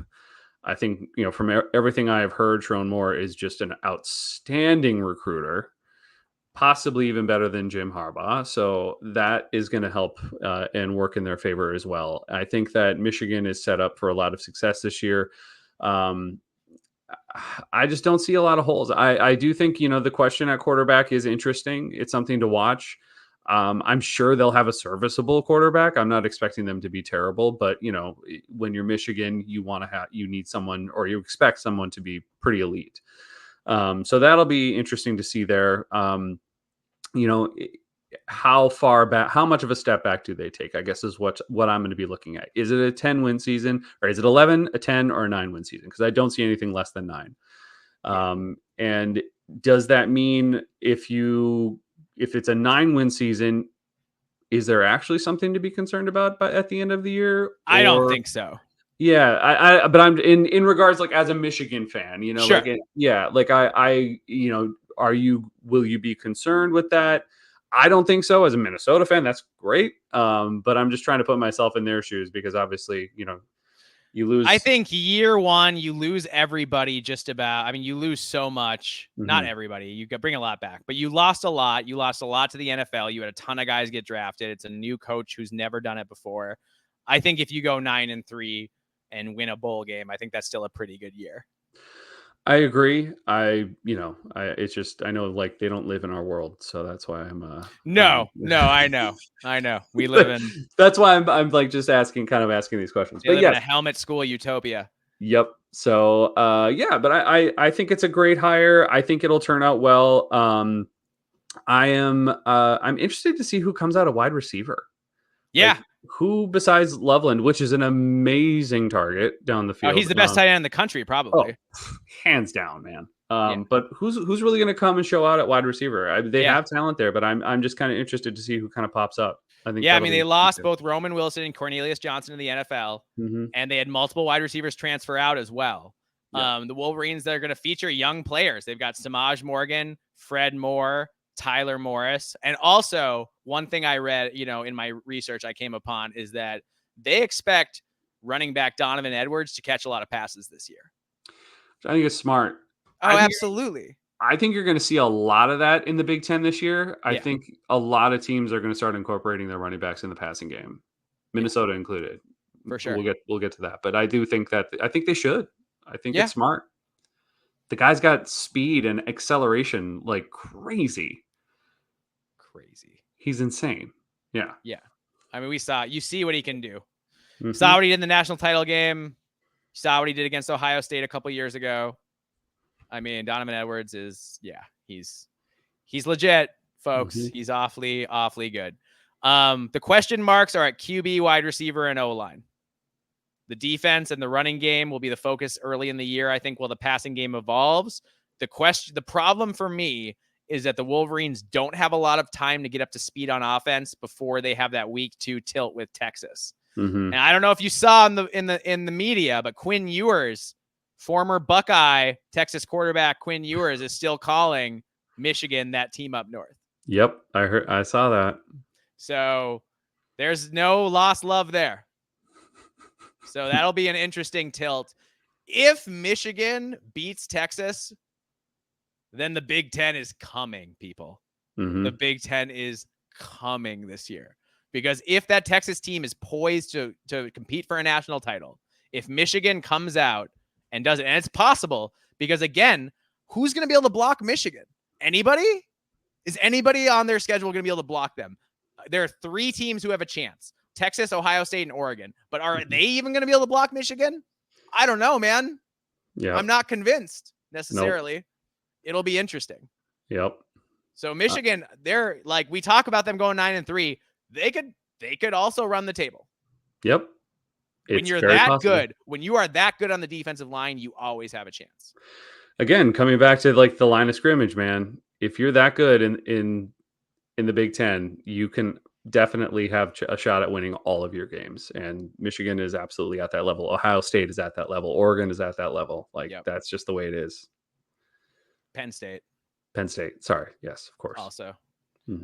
I think, from everything I have heard, Sharon Moore is just an outstanding recruiter, possibly even better than Jim Harbaugh. So that is going to help and work in their favor as well. I think that Michigan is set up for a lot of success this year. I just don't see a lot of holes. I do think, the question at quarterback is interesting. It's something to watch. I'm sure they'll have a serviceable quarterback. I'm not expecting them to be terrible, but when you're Michigan, you need someone, or you expect someone to be pretty elite. So that'll be interesting to see there. How far back, how much of a step back do they take, I guess, is what I'm going to be looking at. Is it a 10-win season, or is it 11, a 10, or a 9-win season? Because I don't see anything less than 9. And does that mean if it's a 9-win season, is there actually something to be concerned about at the end of the year? I don't think so. Yeah, but I'm in regards, like, as a Michigan fan, Sure. will you be concerned with that? I don't think so. As a Minnesota fan, that's great. But I'm just trying to put myself in their shoes, because obviously, you lose. I think year one, you lose everybody just about. I mean, you lose so much. Not everybody. You could bring a lot back, but you lost a lot. You lost a lot to the NFL. You had a ton of guys get drafted. It's a new coach who's never done it before. I think if you go 9-3 and win a bowl game, I think that's still a pretty good year. I agree. It's just, I know, like, they don't live in our world, so that's why I'm No, I know. We live in. That's why I'm like just asking these questions. They live in a helmet school utopia. Yep. So but I think it's a great hire. I think it'll turn out well. I'm interested to see who comes out of wide receiver. Yeah. Like, who besides Loveland, which is an amazing target down the field. Oh, he's the best tight end in the country, probably. Hands down, man. But who's really going to come and show out at wide receiver? They have talent there, but I'm just kind of interested to see who kind of pops up. I think. Yeah, I mean, they lost both Roman Wilson and Cornelius Johnson in the NFL, and they had multiple wide receivers transfer out as well. Yeah. The Wolverines, they're going to feature young players. They've got Samaj Morgan, Fred Moore, Tyler Morris. And also, one thing I read, in my research I came upon, is that they expect running back Donovan Edwards to catch a lot of passes this year. I think it's smart. Oh, absolutely. I think you're going to see a lot of that in the Big Ten this year. I think a lot of teams are going to start incorporating their running backs in the passing game, Minnesota included. For sure. We'll get to that. But I do think I think they should. I think it's smart. The guy's got speed and acceleration like crazy. He's insane. Yeah. Yeah. I mean, you see what he can do. Saw what he did in the national title game. Saw what he did against Ohio State a couple years ago. I mean, Donovan Edwards is, he's legit, folks. He's awfully, awfully good. The question marks are at QB, wide receiver, and O-line. The defense and the running game will be the focus early in the year, I think, while the passing game evolves. The problem for me is that the Wolverines don't have a lot of time to get up to speed on offense before they have that week 2 tilt with Texas. And I don't know if you saw in the media, but Quinn Ewers, former Buckeye Texas quarterback Quinn Ewers, is still calling Michigan that team up north. Yep, I saw that. So there's no lost love there. So that'll be an interesting tilt. If Michigan beats Texas, then the Big Ten is coming, people. The Big Ten is coming this year. Because if that Texas team is poised to compete for a national title, if Michigan comes out and does it, and it's possible, because again, who's going to be able to block Michigan? Anybody? Is anybody on their schedule going to be able to block them? There are 3 teams who have a chance: Texas, Ohio State, and Oregon. But are they even going to be able to block Michigan? I don't know, man. Yeah, I'm not convinced necessarily. Nope. It'll be interesting. Yep. So Michigan, they're like, we talk about them going 9-3. They could also run the table. Yep. When you're that good, when you are that good on the defensive line, you always have a chance. Again, coming back to like the line of scrimmage, man. If you're that good in the Big Ten, you can definitely have a shot at winning all of your games. And Michigan is absolutely at that level. Ohio State is at that level. Oregon is at that level. Like, that's just the way it is. Penn State. Sorry. Yes, of course. Also,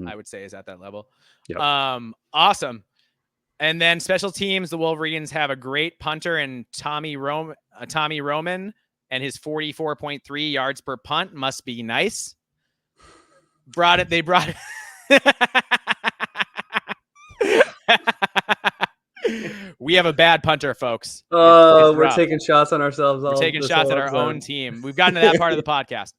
I would say is at that level. Yep. Awesome. And then special teams, the Wolverines have a great punter in Tommy Roman, and his 44.3 yards per punt must be nice. They brought it. We have a bad punter, folks. We're taking shots on ourselves. We're taking shots at our own team. We've gotten to that part of the podcast.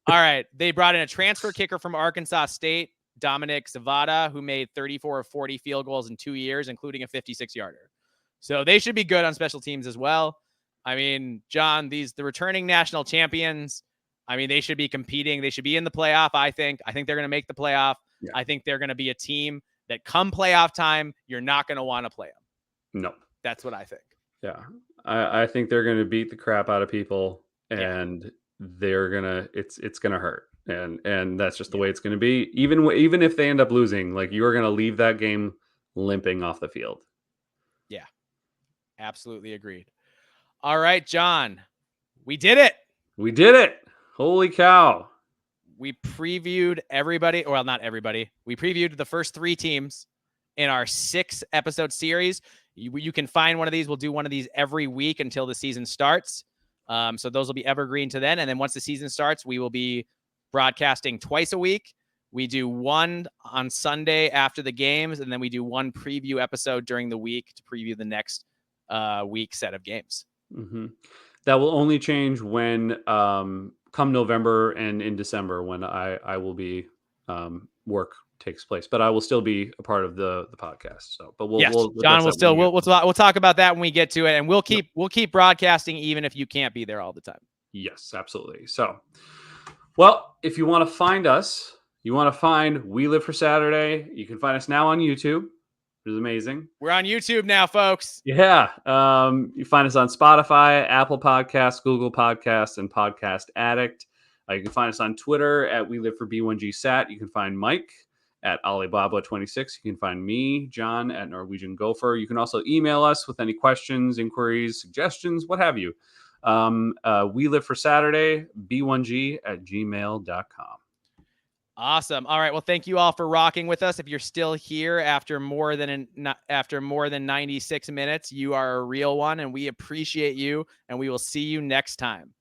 All right. They brought in a transfer kicker from Arkansas State, Dominic Zavada, who made 34 of 40 field goals in 2 years, including a 56-yarder. So they should be good on special teams as well. I mean, John, the returning national champions, I mean, they should be competing. They should be in the playoff, I think. I think they're going to make the playoff. Yeah. I think they're going to be a team that come playoff time, you're not going to want to play them. No. That's what I think. Yeah. I think they're going to beat the crap out of people, and they're going to, it's going to hurt. And that's just the way it's going to be. Even if they end up losing, like, you are going to leave that game limping off the field. Yeah. Absolutely agreed. All right, John, we did it. We did it. Holy cow. We previewed everybody. Well, not everybody. We previewed the first 3 teams in our 6-episode series. You can find one of these. We'll do one of these every week until the season starts. So those will be evergreen to then. And then once the season starts, we will be broadcasting twice a week. We do one on Sunday after the games, and then we do one preview episode during the week to preview the next week set of games. Mm-hmm. That will only change when come November and in December, when I will be work takes place, but I will still be a part of the podcast. So, but John will still we'll talk about that when we get to it, and we'll keep broadcasting even if you can't be there all the time. Yes, absolutely. So, well, if you want to find us, you want to find We Live for Saturday, you can find us now on YouTube. Which is amazing. We're on YouTube now, folks. Yeah. You find us on Spotify, Apple Podcasts, Google Podcasts, and Podcast Addict. You can find us on Twitter at We Live for B1GSat. You can find Mike at Alibaba26. You can find me, John, at Norwegian Gopher. You can also email us with any questions, inquiries, suggestions, what have you. We Live for Saturday, b1g@gmail.com. Awesome. All right. Well, thank you all for rocking with us. If you're still here after more than 96 minutes, you are a real one, and we appreciate you, and we will see you next time.